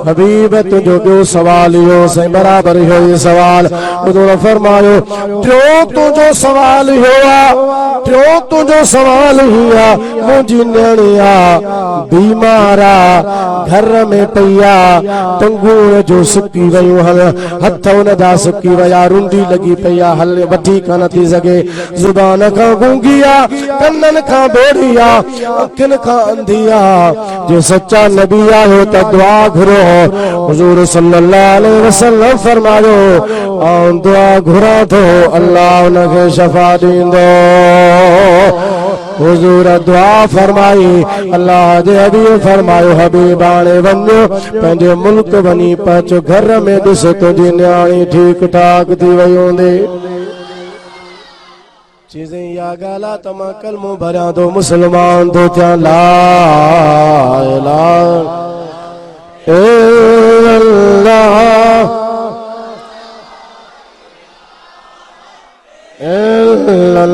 हबीब तुंहिंजो ॿियो सवाल इहो साईं बराबरि इहो ई सवाल। हुज़ूर फरमायो, टियों तुंहिंजो सवाल इहो आहे, टियों तुंहिंजो सवाल ही आहे, मुंहिंजी नियाणी आहे बीमार आहे, घर में पई आहे, टंगूं जो सुकी वियूं, हथ हुन जा सुकी विया, रुंडी लॻी पई आहे, हल वठी कान थी सघे, ज़ुबान खां गूंगी आहे, कननि खां बेड़ी आहे, अखियुनि खां अंधी आहे। जो सच्चा नबी आयो त दुआ घुरो। हुज़ूर सल्लल्लाहु अलैहि वसल्लम फरमायो, ऐं दुआ घुरा थो अल्लाह उनखे शफ़ा ॾींदो। हुज़ूर दुआ फरमाई, अल्लाह जे हबीब फरमायो, हबीब हाणे वञो पंहिंजे मुल्क वञी पहुचो, घर में ॾिस तुंहिंजी नियाणी ठीकु ठाक थी वई हूंदी। चीज़ें या ॻाल्हि आहे त मां कलमो भरियां थो, मुस्लमान थो थियां। ला इलाहा इल्लल्लाह इल्लल्लाह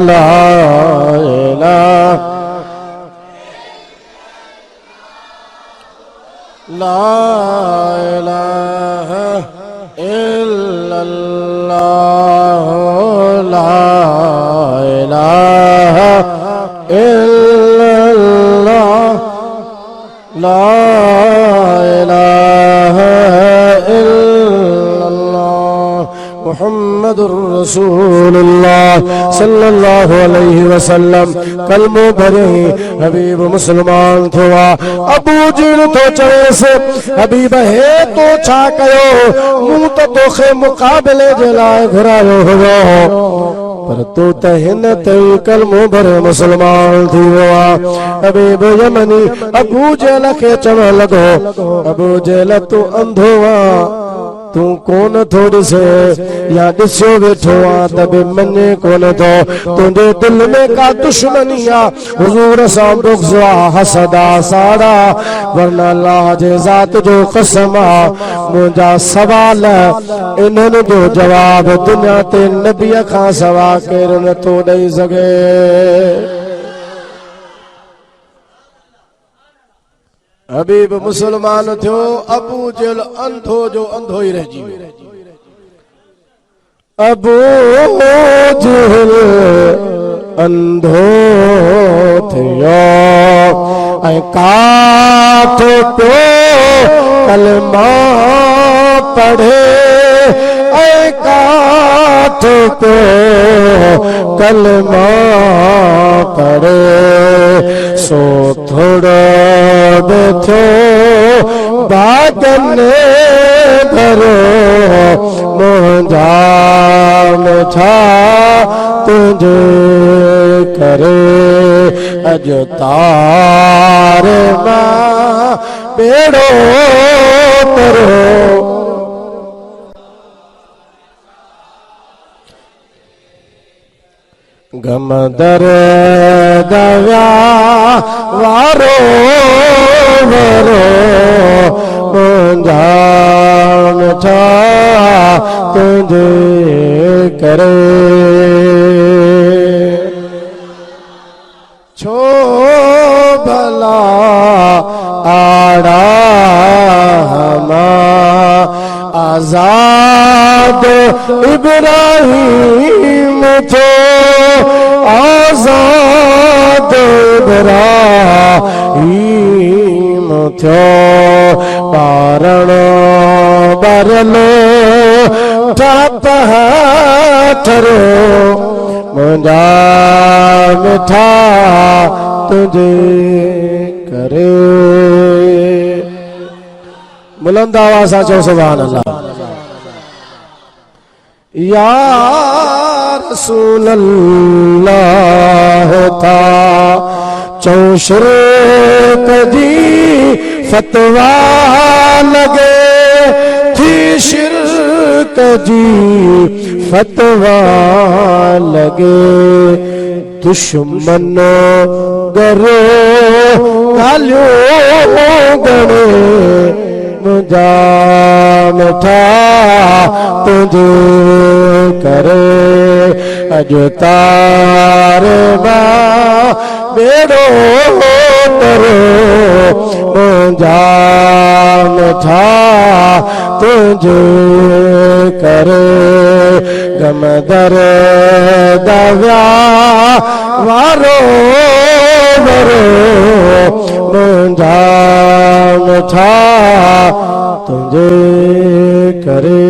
ला इलाहा इल्लल्लाह ला इलाहा इल्लल्लाह ला इलाहा इल्लल्लाह मुहम्मदुर रसूलुल्लाह सल्लल्लाहु अलैहि वसल्लम। कलमो भरे हबीब मुसलमान थिया। अबू जहल तो चवेसि, हबीब हे तो छा कयो, मूं त तोखे मुक़ाबले जे लाइ घुरायो हुयो, पर तू त हिन ते कलमो भरे मुसलमान थी वियो आहे। हबीब यमनी अबू जहल खे चवण लॻो, अबू जहल तूं अंधो आहे, तू कोन थो ॾिसे या ॾिसियो वेठो आहे त बि मञे कोन थो, तुंहिंजे दिलि में का दुश्मनी आहे, हुज़ूर सां बुग़्ज़ आहे, हसद आहे, साड़ा, वरना अल्लाह जे ज़ात जो कसम आहे, मुंहिंजा सवाल इन्हनि जो जवाब दुनिया ते नबीअ खां सवा केरु नथो ॾेई सघे। हबीब मुसलमान थियो, अबू जहल अंधो जो अंधो ही रहिजी वियो। अबू जहल अंधो थियो ऐं काठो पियो कलमा पढ़े, ऐं काठो पियो कलमा पढ़े, सो थोड़ो थो बागन भरो, मुंहिंजा छा तुंहिंजे करे, अॼु तारे मां बेड़ो तरो। गम दर्द वारो वरो, मुंहिंजा छा तुंहिंजे करे, छो भला आड़ा आजाद इब्राहिम थो आजाद इब्राहिम थो पारण बरलो ठरो मुंहिंजा मिठा तुझे करे बुलंद आवाज़ सां चओ सुभान अल्लाह या रसूल अल्लाह था चओ शिरक जी फतवा लगे थी शिरक जी फतवा लगे दुश्मन गरो गालियो गणे मुझा मिठा तुझे करे अजो तारे बा बेड़ो करो मुझा मिठा तुझे करे गम दर दव्या वारो वरो मुझा मिठा तुझे करे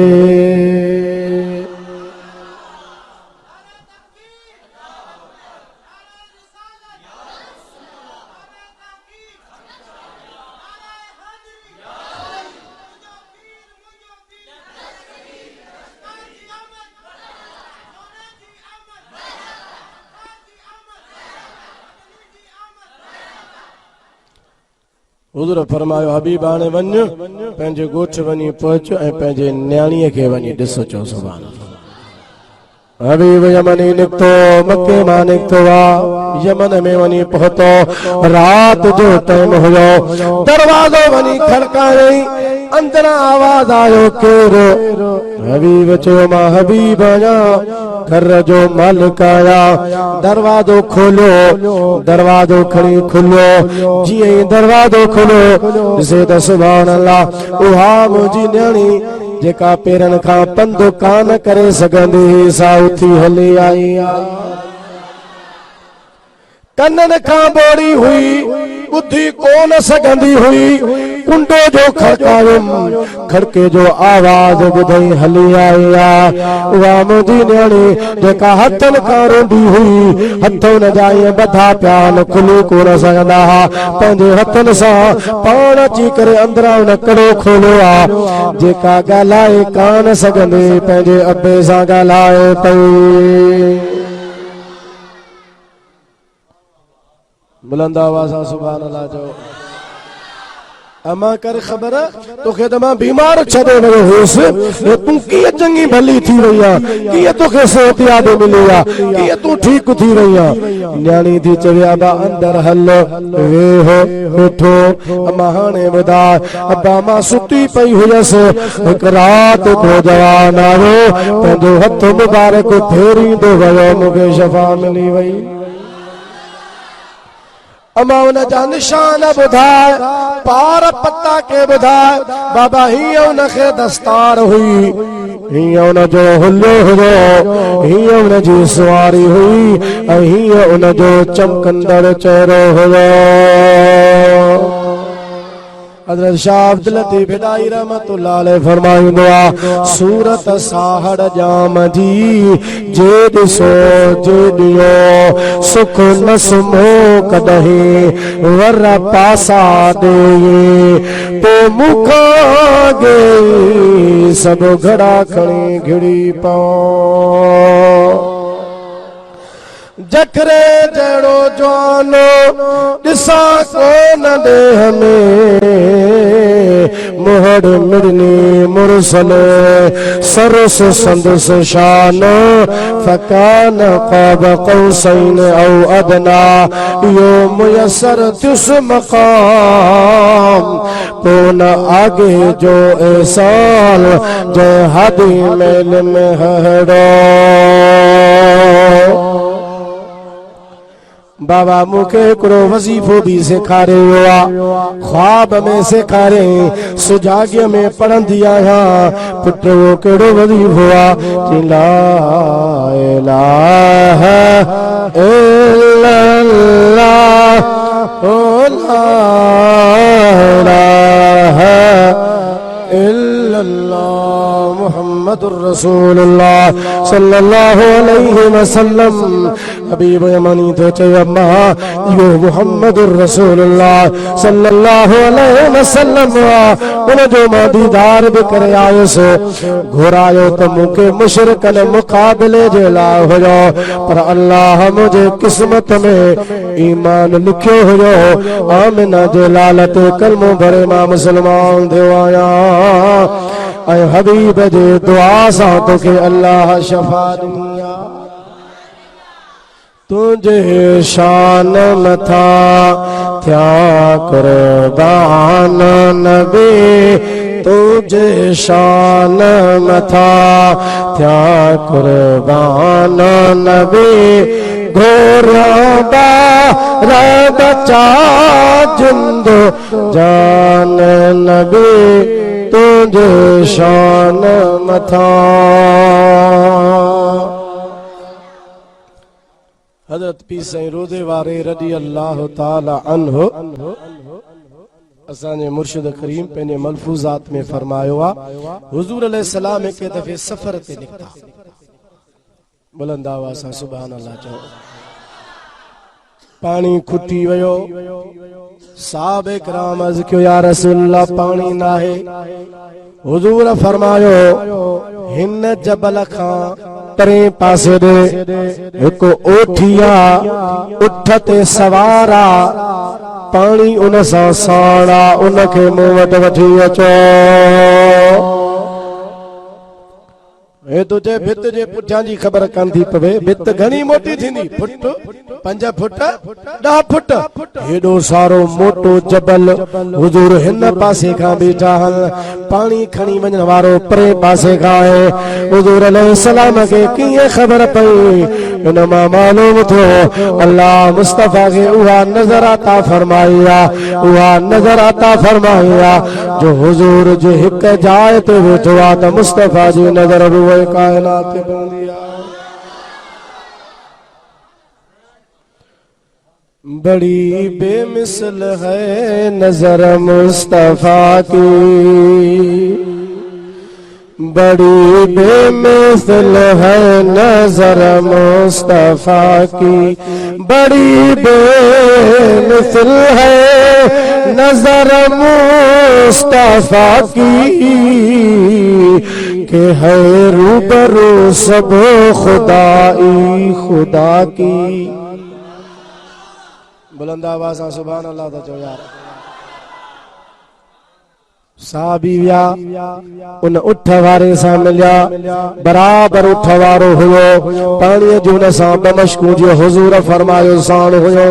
हुज़ूर फरमायो हबीब हाणे वञ पंहिंजे ॻोठ वञी पहुच ऐं पंहिंजे न्याणीअ खे वञी ॾिसो चओ सुभान अल्लाह हबीब यमन निकितो मके मां निकितो आहे यमन में वञी पहुतो रात जो टाइम हुयो दरवाज़ो वञी खड़कायई अंदरां आवाज़ आयो केरु हबीब चयो मां हबीब आहियां घर जो मालिक आया दरवाज़ो खोलियो दरवाज़ो खणी खुलियो जीअं ई दरवाज़ो खुलियो ॾिसे त सुभान अल्लाह उहा मुंहिंजी न्याणी जेका पेरनि खां पंधु कान करे सघंदी सा उथी हली आई कननि खां बोड़ी हुई ॿुधी कोन सघंदी हुई कुंडो जो खड़कायुमि खड़के जो आवाज़ ॿुधई हली आई उहा मुंहिंजी न्याणी जेका हथनि खां रोंदी हुई हथ हुन जा ईअं ॿधा पिया न खुली कोन सघंदा हुआ पंहिंजे हथनि सां पाण अची करे अंदरां हुन कड़ो खोलियो आहे जेका ॻाल्हाए कान सघंदी पंहिंजे अबे सां ॻाल्हाए पई बुलंद आवाज़ सां सुभान अल्लाह जो अमा कर ख़बर तोखे त मां बीमार छॾे वियो हुयुसि तूं कीअं चङी भली थी वई आहे कीअं तोखे सिहतयाब मिली आहे कीअं तूं ठीक थी वई आहे न्याणी थी चवे अबा अंदर हल वेहो वेठो अमा हाणे ॿुधाए अबा मां सुती पई हुयसि हिकु राति को जवान आयो पंहिंजो हथ मुबारक फेरींदो वियो मूंखे शफ़ा मिली वई अमा उन जा निशान ॿुधाए पार पता के ॿुधाए बाबा हीअं उनखे दस्तार हुई हीअं उन जो हुलो हुयो हीअं उन जी सुवारी हुई ऐं हीअं उन जो चमकंदड़ चेहरो हुयो हज़रत शाह अब्दुल लतीफ़ हिदाई रहमतुल्लाह अलैह फरमाईंदो आहे सूरत साहड़ जाम जी जे ॾिसो जे ॾियो सुख न सुम्हो कॾहिं वर पासा ॾे पोइ मूंखां गे सभु घड़ा खणी घिड़ी पओ जखरे जड़ो जानो दिसा कोन देह में मोहर मिड़नी मुरसल सरस संदस शान फकान क़ाब क़ौसैन औ अदना यो मुयसर तुस मकाम पोन आगे जो एसाल जय हादी मेल में हड़ो बाबा मुखे हिकिड़ो वज़ीफ़ो भी सेखारियो आ, ख्वाब में सेखारे, सुजाॻीअ में पढ़ंदी आहियां। पुट वो कहिड़ो वज़ीफ़ो आ? ला इलाहा इल्लल्लाह, ओ ला इलाहा इल्लल्लाह मुहम्मदुर रसूलुल्लाह सल्लल्लाहु अलैहि वसल्लम। हबीब यमनी तो चयम्मा यो मुहम्मदुर रसूलुल्लाह सल्लल्लाहु अलैहि वसल्लम उन जो दीदार भी करे आयुसि। घुरायो तो मुखे मुशरिकन मुकाबले जे लाइ हुयो, पर अल्लाह मुझे किस्मत में ईमान लिखियो हुयो। आमिना जे लाल ते कलमो भरे मां मुसलमान थियो आहियां। ऐं हबीब जे दुआ सां तोखे अल्लाह शफा ॾिनी आ। तुझे शान मथा थिया कुर्बान नबी, तुझे शान मथा थिया कुर्बान नबी। घोरिया बार बचा जिंदो जान नबी, तुझे शान मथा। हज़रत पीर साईं रोज़े वारे रज़ी अल्लाह ताला अन्हु असांजे मुर्शिद करीम पंहिंजे मलफूज़ात में फरमायो आ, हुज़ूर अलैहिस्सलाम हिक दफ़े सफ़र ते निकिता। बुलंद आवाज़ सां सुभान अल्लाह चओ। पानी खुटी वियो, साहबे किराम अर्ज़ कयो या रसूलल्लाह पानी नाहे। हुज़ूर फरमायो हिन जबल खां परे पासे दे एक ओठिया उठ ते सवारा, पानी उन सां साड़ा उनखे मूं वटि वठी अचो। हे तुझे भित जे पुठियां जी ख़बर कान थी पवे, भित घणी मोटी थींदी, फुट 5 फुट 10 फुट। हेॾो सारो मोटो जबल हुजूर हिन पासे खां बीठा हल, पानी खणी वञण वारो परे पासे खां आहे। हुजूर अलैहिस्सलाम खे कीअं ख़बर पई? हुन मां मालूम थियो अल्लाह मुस्तफ़ा खे उहा नज़र अता फरमाई आहे, उहा नज़र अता फरमाई आहे जो हुजूर जे हिक जाइ ते वेठो आहे त मुस्तफ़ा जी नज़र रुए कायनात पे पवंदी आहे। बड़ी बेमिसल है नजर मुस्तफा की, बड़ी बेमिसल है नजर मुस्तफा की, बड़ी बेमिसल है नजर मुस्तफा की, के है रूबरू सब खुदाई खुदा की। बुलंद आवाज़ सां सुभान अल्लाह था चओ यार। साहबी विया उन उठ वारे सां मिलिया, बराबर उठ वारो हुयो, पाणीअ जूं न सां दमिश्क जो हुजूर फरमायो साण हुयो।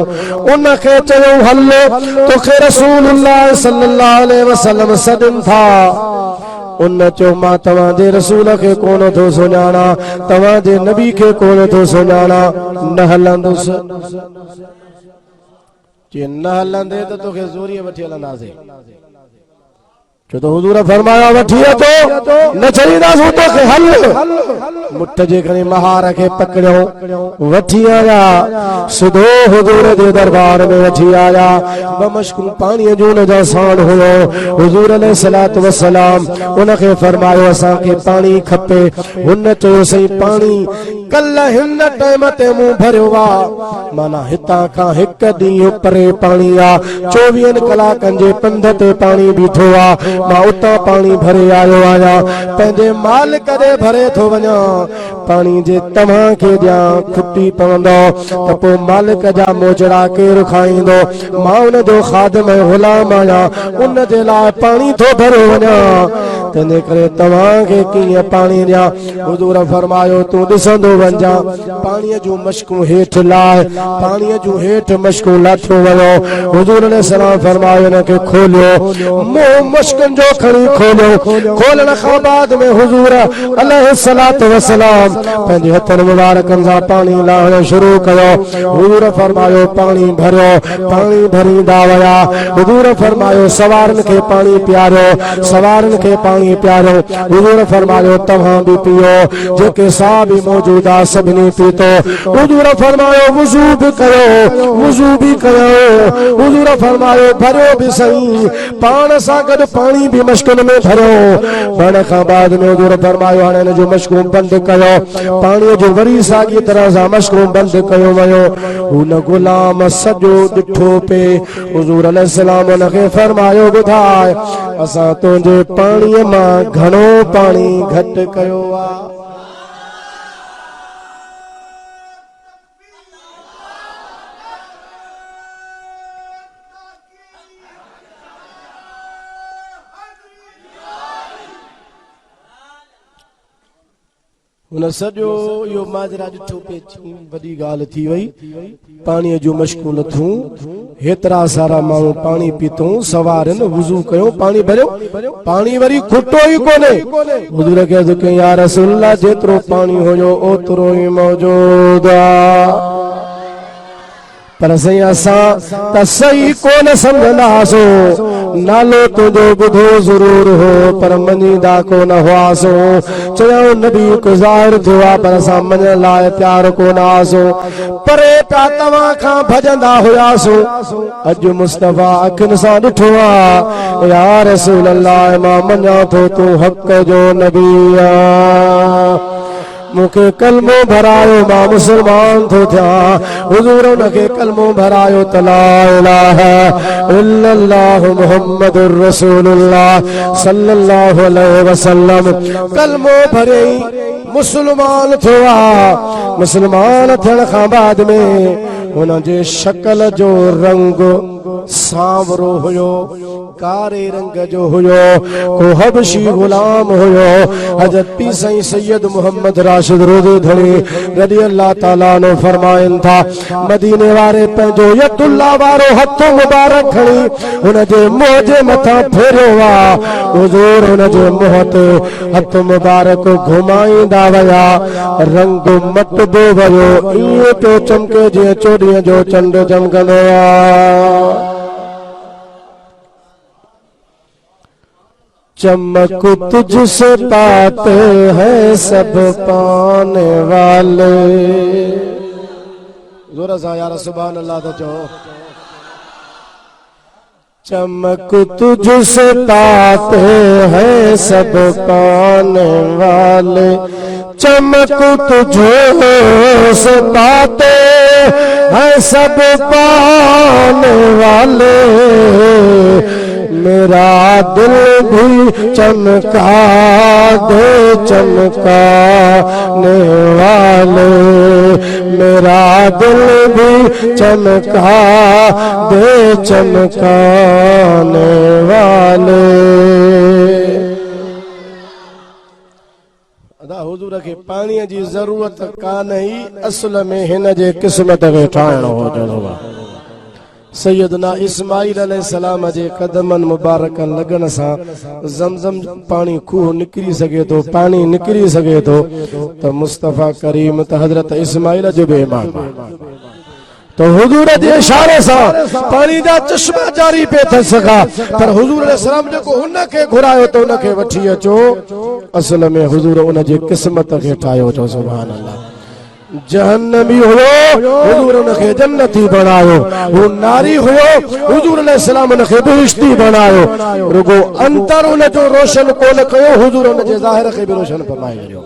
उनखे चयो हल तोखे रसूलुल्लाह सल्लल्लाहु अलैहि वसल्लम सॾनि था। उन चयो मां तव्हांजे रसूल खे कोन थो सुञाणा, तव्हांजे नबी खे कोन थो सुञाणा, न हलंदुसि। जे न हलंदे त तोखे ज़ोरीअ वठी हलंदासीं। छो तो हुजूर फरमाया वठी अचो, न छॾींदासीं तोखे, हल। मुठ जे खणी महार खे पकड़ियो, वठी आया, सिधो हुजूर जे दरबार में वठी आया। दमिश्क पाणीअ जो उन जा साण हुयो। हुजूर अलैहिस्सलातु वस्सलाम उनखे फरमायो असांखे पाणी खपे। हुन चयो सही पाणी कल हिन टाइम ते मूं भरियो आ, माना हितां खां हिक ॾींहुं परे पाणी आ, 24 कलाकनि जे पंध ते पाणी बीठो आ। मां उतां पाणी भरे आयो आहियां, पंहिंजे मालिक ॾे भरे थो वञा। पाणी जे तव्हांखे ॾियां खुटी पवंदो त पोइ मालिक जा मोजड़ा केरु खाईंदो? मां उन जो ख़ादिम ग़ुलाम आहियां, उन जे लाइ पाणी थो भरे वञा। तंहिंजे करे तव्हांखे कीअं पाणी ॾियां? हुजूर फरमायो तूं ॾिसंदो वञा। पाणीअ जूं मश्कूं हेठि लाइ, पाणीअ जूं हेठि मश्कूं लाथियूं वञो। हुजूर अलैहिस्सलाम फरमायो हिनखे खोलियो, मुंहुं मश्क मशकुन जो खड़ी खोलो खोलण खां बाद में हुजूर अलैहिस्सलातु वस्सलाम पंहिंजे हथनि मुबारकनि सां पाणी लाहण शुरू कयो हुजूर फरमायो पाणी भरियो पाणी भरींदा विया हुजूर फरमायो सवारनि खे पाणी पियारियो सवारनि खे पाणी पियारियो हुजूर फरमायो तव्हां बि पियो जेके साह बि मौजूद आहे सभिनी पीतो हुजूर फरमायो वुज़ू बि कयो हुजूर फरमायो भरियो बि सही पाण सां गॾु पाणी बि मशकुन में भरियो भरण खां बाद में हुजूर फरमायो हाणे हिन जो मशकूम बंदि कयो पाणीअ जो वरी साॻी तरह सां मशकूम बंदि कयो वियो हुन गुलाम सॼो ॾिठो पे हुजूर अलैहिस्सलाम हुनखे फरमायो ॿुधाए असां तुंहिंजे पाणीअ मां घणो पाणी घटि कयो आहे हुन सॼो इहो माजरा ॾिठो पे वॾी ॻाल्हि थी वई पाणीअ जो मशकूल लथूं हेतिरा सारा माण्हू पाणी पीतूं सवारनि वुज़ू कयो पाणी भरियो पाणी वरी खुटो ई कोन्हे हुजूर खे अर्ज़ कई या रसूल अल्लाह जेतिरो पाणी हुयो ओतिरो ई मौजूद आहे पर सही असां त सही कोन सम्झंदासीं नालो तुंहिंजो ॿुधो ज़रूर हो पर मञीदा कोन हुआसीं चयो नबी को ज़ाहिर थियो आहे पर असां मञण लाइ तयार कोन हुआसीं परे पिया तव्हां खां भॼंदा हुआसीं अॼु मुस्तफ़ा अखियुनि सां ॾिठो आहे या रसूल अल्लाह मां मञां थो तूं हक़ जो नबी आहीं मूंखे कलमो भरायो मां मुसलमान थो थियां हुजूर उनखे कलमो भरायो त ला इलाहा इल्लल्लाह मुहम्मदुर रसूलुल्लाह सल्लल्लाहु अलैहि वसल्लम कलमो भरे मुसलमान थियो आहे मुसलमान थियण खां बाद में हुन जे शकल जो रंग सांवरो हुयो कारे रंग जो हुयो को हबशी गुलाम हुयो हजरत पी साईं सैयद मोहम्मद राशिद रोज़े धणी रज़ी अल्लाह ताला नो फरमाइन था मदीने वारे पंहिंजो यदुल्लाह वारो हथ मुबारक खणी हुन जे मुंह जे मथां फेरियो आहे हुजूर हुन जे मुंह ते हथ मुबारक घुमाईंदा विया रंग मटबो वियो ईअं पियो चमके जीअं चोॾीअ जो चंड चमकंदो आहे चमक तुझसे पाते हैं सब पाने वाले जोर से यार सुभान अल्लाह तो चो चमक तुझसे पाते हैं सब पाने वाले चमक तुझसे पाते हैं सब पाने वाले मेरा दिल भी चमका दे चमकाने वाले मेरा दिल भी चमका दे चमकाने वाले अदा हुजूर खे पाणीअ जी ज़रूरत कान ई असुल में हिन जे क़िस्मत खे ठाहिणो हो सैयदना इस्माइल अलैहिस्सलाम जे कदमनि मुबारकनि लगन सां ज़मज़म पाणी खूह निकिरी सघे थो पाणी निकिरी सघे थो त मुस्तफ़ा करीम त हज़रत इस्माइल जो बि ईमान तो हुजूर जे इशारे सां पाणी जा चश्मा जारी पे थ सघा पर हुजूर अलैहिस्सलाम जेको हुन खे घुरायो त हुन खे वठी अचो असल में हुजूर उन जी क़िस्मत खे ठाहियो थो सुभान अल्लाह जहन्नमी हुयो हुजूर उनखे जन्नती बनायो वो नारी हुयो हुजूर अलैहिस्सलाम उनखे बेहिश्ती बनायो रुगो अंतर उन जो रोशन कोन कयो हुजूर उन जे ज़ाहिर खे बि रोशन फरमाए छॾियो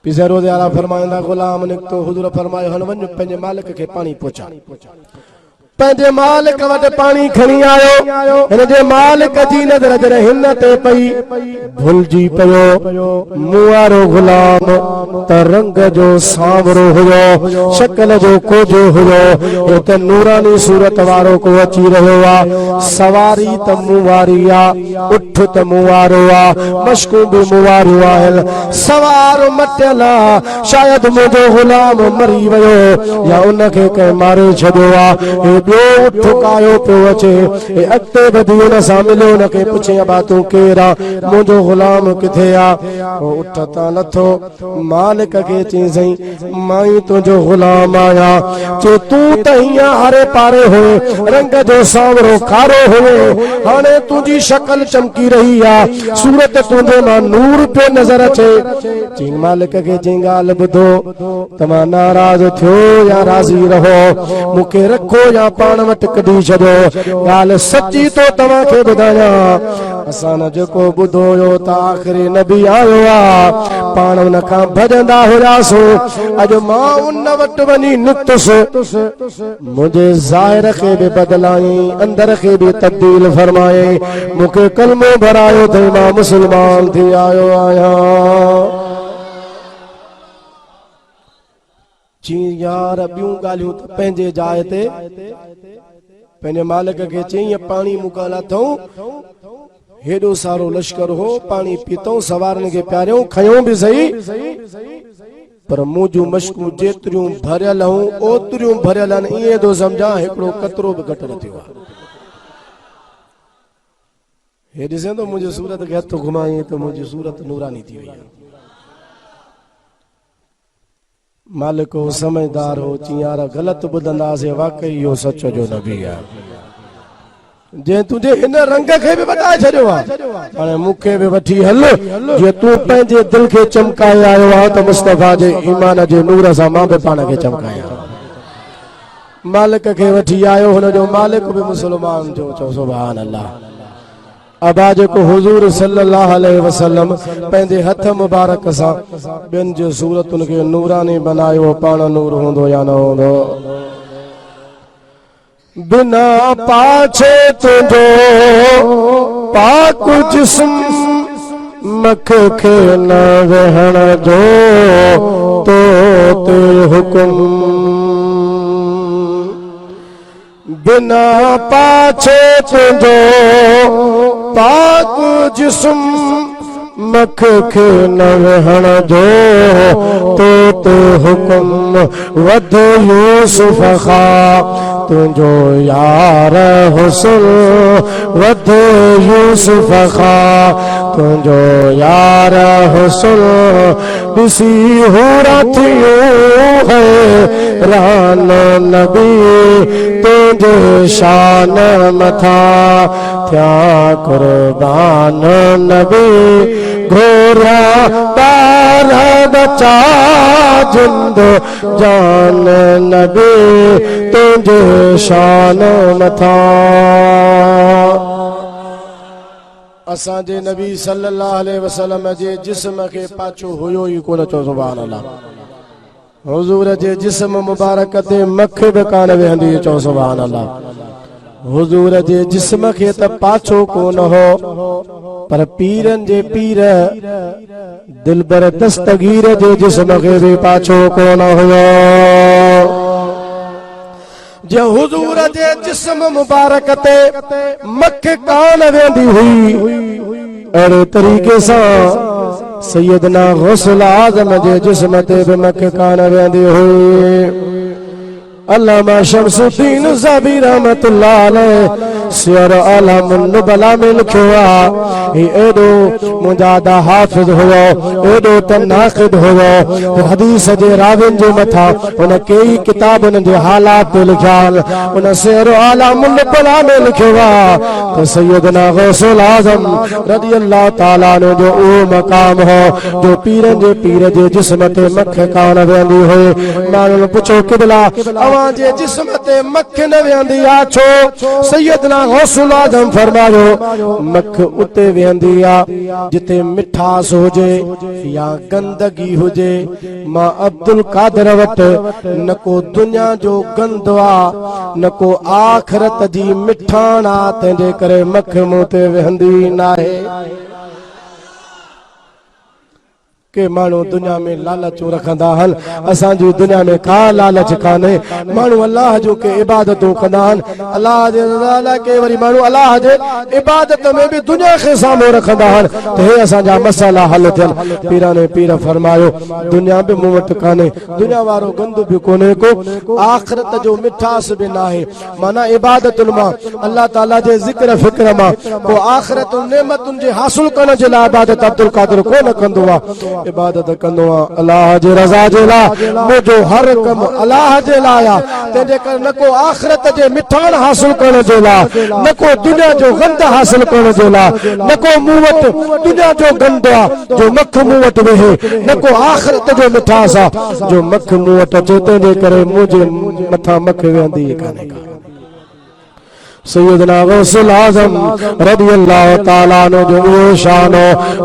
पीसे रोज़े वारा फरमाईंदा गुलाम निकतो हुजूर फरमायो हल वञ पंहिंजे मालिक खे पाणी पहुचा पंहिंजे मालिक वटि पाणी खणी आयो हिन जे मालिक जी नज़र जॾहिं हिन ते पई भुलिजी पियो मूं वारो गुलाम त रंग जो सांवरो हुयो शकल जो कोजो हुयो हो त नूरानी सूरत वारो को अची रहियो आहे सवारी त मूं वारी आहे उठ त मूं वारो आहे मश्कू बि मूं वारियूं आहिनि सवार मटियल आहे शायदि मुंहिंजो गुलाम मरी वियो या उनखे कंहिं मारे छॾियो आहे ॿियो उठ कायो पियो अचे अॻिते वधी हुन सां मिलियो हुनखे पुछे अबा तूं केरु आहे मुंहिंजो ग़ुलाम किथे आहे उठ तां लथो मालिक खे चईं मां ई तुंहिंजो ग़ुलाम आहियां चए तूं त हीअं हरे पारे हुए रंग जो सांवरो कारो हुए हाणे तुंहिंजी शक्ल चमकी रही आहे सूरत तुंहिंजे मां नूर पियो नज़र अचे चई मालिक खे चई ॻाल्हि ॿुधो तव्हां नाराज़ थियो या राज़ी रहो मूंखे रखो या पाण वटि कढी छॾियो ॻाल्हि सची तो तव्हांखे ॿुधायां असां न जेको ॿुधो हुयो त आख़िरी नबी आयो आहे पाण हुन खां भॼंदा हुआसीं अॼु मां उन वटि वञी नितुसि मुंहिंजे ज़ाहिर खे बि बदिलाई अंदर खे बि तब्दील फरमाए मूंखे कलमो भरायो अथई मां मुस्लमान थी आयो आहियां जी यार ॿियूं ॻाल्हियूं त पंहिंजे जाइ ते पंहिंजे मालिक खे चई पाणी मूंखां लाथऊं हेॾो सारो लश्कर हो पाणी पीतऊं सवारनि खे प्यारियूं खयूं बि सही पर मुंहिंजूं मश्कूं जेतिरियूं भरियल हूं ओतिरियूं भरियल आहिनि ईअं थो सम्झां हिकिड़ो कतरो बि घटि न थियो आहे हे ॾिसे थो मुंहिंजी सूरत खे हथ घुमाई त मुंहिंजी सूरत नूरानी थी वई आहे मालिक हो समझदार हो चियार ग़लति ॿुधंदासीं वाकई इहो सच जो नबी आहे जे तुंहिंजे हिन रंग खे बि वधाए छॾियो आहे हाणे मूंखे बि वठी हल जे तूं पंहिंजे दिलि खे चमकाए आयो आहे त मुस्तफ़ा जे ईमान जे नूर सां मां बि पाण खे चमकायां मालिक खे वठी आयो हुनजो मालिक बि मुस्लमान जो चओ सुभान अल्लाह अबा जेको हुजूर सल्लल्लाहु अलैहि वसल्लम पंहिंजे हथ मुबारक सां ॿियनि जो सूरतुनि खे नूरानी बनायो पाण नूर हूंदो या न हूंदो बिना पाछे तुंहिंजो पाक जिस्म मख खे न वेहण जो तो ते हुकुम बिना पाछे तुंहिंजो पाक जिस्म मख खे न वेहण जो तो ते हुकुम वध यूसुफ खां तुंहिंजो यार हुस्न वध यूसुफ खां तुंहिंजो यार हुस्न ॾिसी हुरा थियो हैरान नबी तुंहिंजे शान मथां थिया कुर्बान नबी घोरा ॿार बचा जिंद जान नबी तुंहिंजे शान मथां असांजे नबी सल्लल्लाहु अलैहि वसल्लम जे जिस्म खे पाछो हुयो ई कोन चओ सुभान अल्लाह हुजूर जे जिस्म मुबारक ते मख बि कान वेहंदी चओ सुभान अल्लाह हुजूर जे जिस्म खे त पाछो कोन हो पर पीरनि जे पीर दिलबर दस्तगीर जे जिस्म खे बि पाछो कोन हुयो जे हुजूर जे जिस्म मुबारक ते मख कान वेंदी हुई अहिड़े तरीक़े सां सैयदना गौसल आज़म जे जिस्म ते बि मख कान वेंदी हुई अल्लामा शमसुद्दीन ज़ाबी रहमतुल्लाह अलैह सियर आलम नुबला में लिखियो आहे एॾो मुजादा हाफ़िज़ हुयो एॾो त नाक़िद हुयो हदीस जे राविन जे मथां हुन कई किताब हुन जे हालात ते लिखिया हुन सियर आलम नुबला में लिखियो आहे त सैयदना गौसल आज़म रज़ियल्लाहु ताला अन्हु जो उहो मक़ाम हो जो पीरनि जे पीर जे जिस्म ते मख कान वेंदी हुई माण्हुनि पुछो क़िबला जे जिस्म ते मख न वेंदी आ छो सैयदना गौसल आज़म फरमायो मख उते वेंदी आ जिते मिठास हुजे या गंदगी हुजे मां अब्दुल कादिर वटि न को दुनिया जो गंद आ न को आखिरत जी मिठाण आ तंहिंजे करे मख मूं ते वेंदी नाहे के मानू दुनिया में लालच रखंदा हन असांजी दुनिया में का लालच काने मानू अल्लाह जो के इबादतूं कंदा हन अल्लाह जे रज़ा लाइ के वरी मानू अल्लाह जे इबादत में भी दुनिया खे साम्हूं रखंदा हन त हे असांजा मसला हल थियन पीराने पीर फरमायो दुनिया भी मूं वटि काने दुनिया वारो गंद भी कोने को आखिरत जो मिठास भी नाहे माना इबादतुन मां अल्लाह ताला जे ज़िक्र फिक्र मां को आखिरत नेमतुन जे हासिल करण जे लाइ इबादत अब्दुल कादिर कोन कंदो आहे इबादत कंदो आहे अल्लाह जे रज़ा जे लाइ मुंहिंजो हर कम अल्लाह जे लाइ आहे तंहिंजे करे न को आखिरत जे मिठाण हासिल करण जे लाइ न को दुनिया जो गंद हासिल करण जे लाइ न को मूं वटि दुनिया जो गंद आहे जो मख मूं वटि वेहे न को आखिरत जो मिठास आहे जो मख मूं वटि अचे तंहिंजे करे मुंहिंजे मथां मख वेहंदी कान्हे का सैयदना गौसुल आज़म रज़ी अल्लाह ताला अन्हु जो शान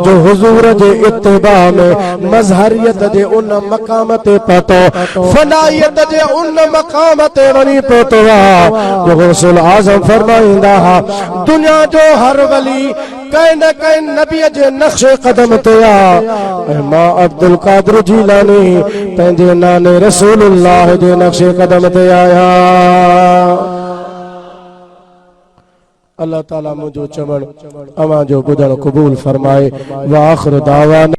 जो हुजूर जे इत्तिबा में मज़हरियत जे उन मकाम ते पहुतो फनाइयत जे उन मकाम ते वञी पहुतो जो गौसुल आज़म फरमाईंदा दुनिया जो हर वली कहीं न कहीं नबी जे नक्शे कदम ते आ मां अब्दुल कादिर जीलानी पंहिंजे नाने रसूलुल्लाह जे नक्शे कदम ते आया अल्लाह ताला मुझो चवण अवां जो ॿुधण क़बूल फरमाए व आखिर दावाना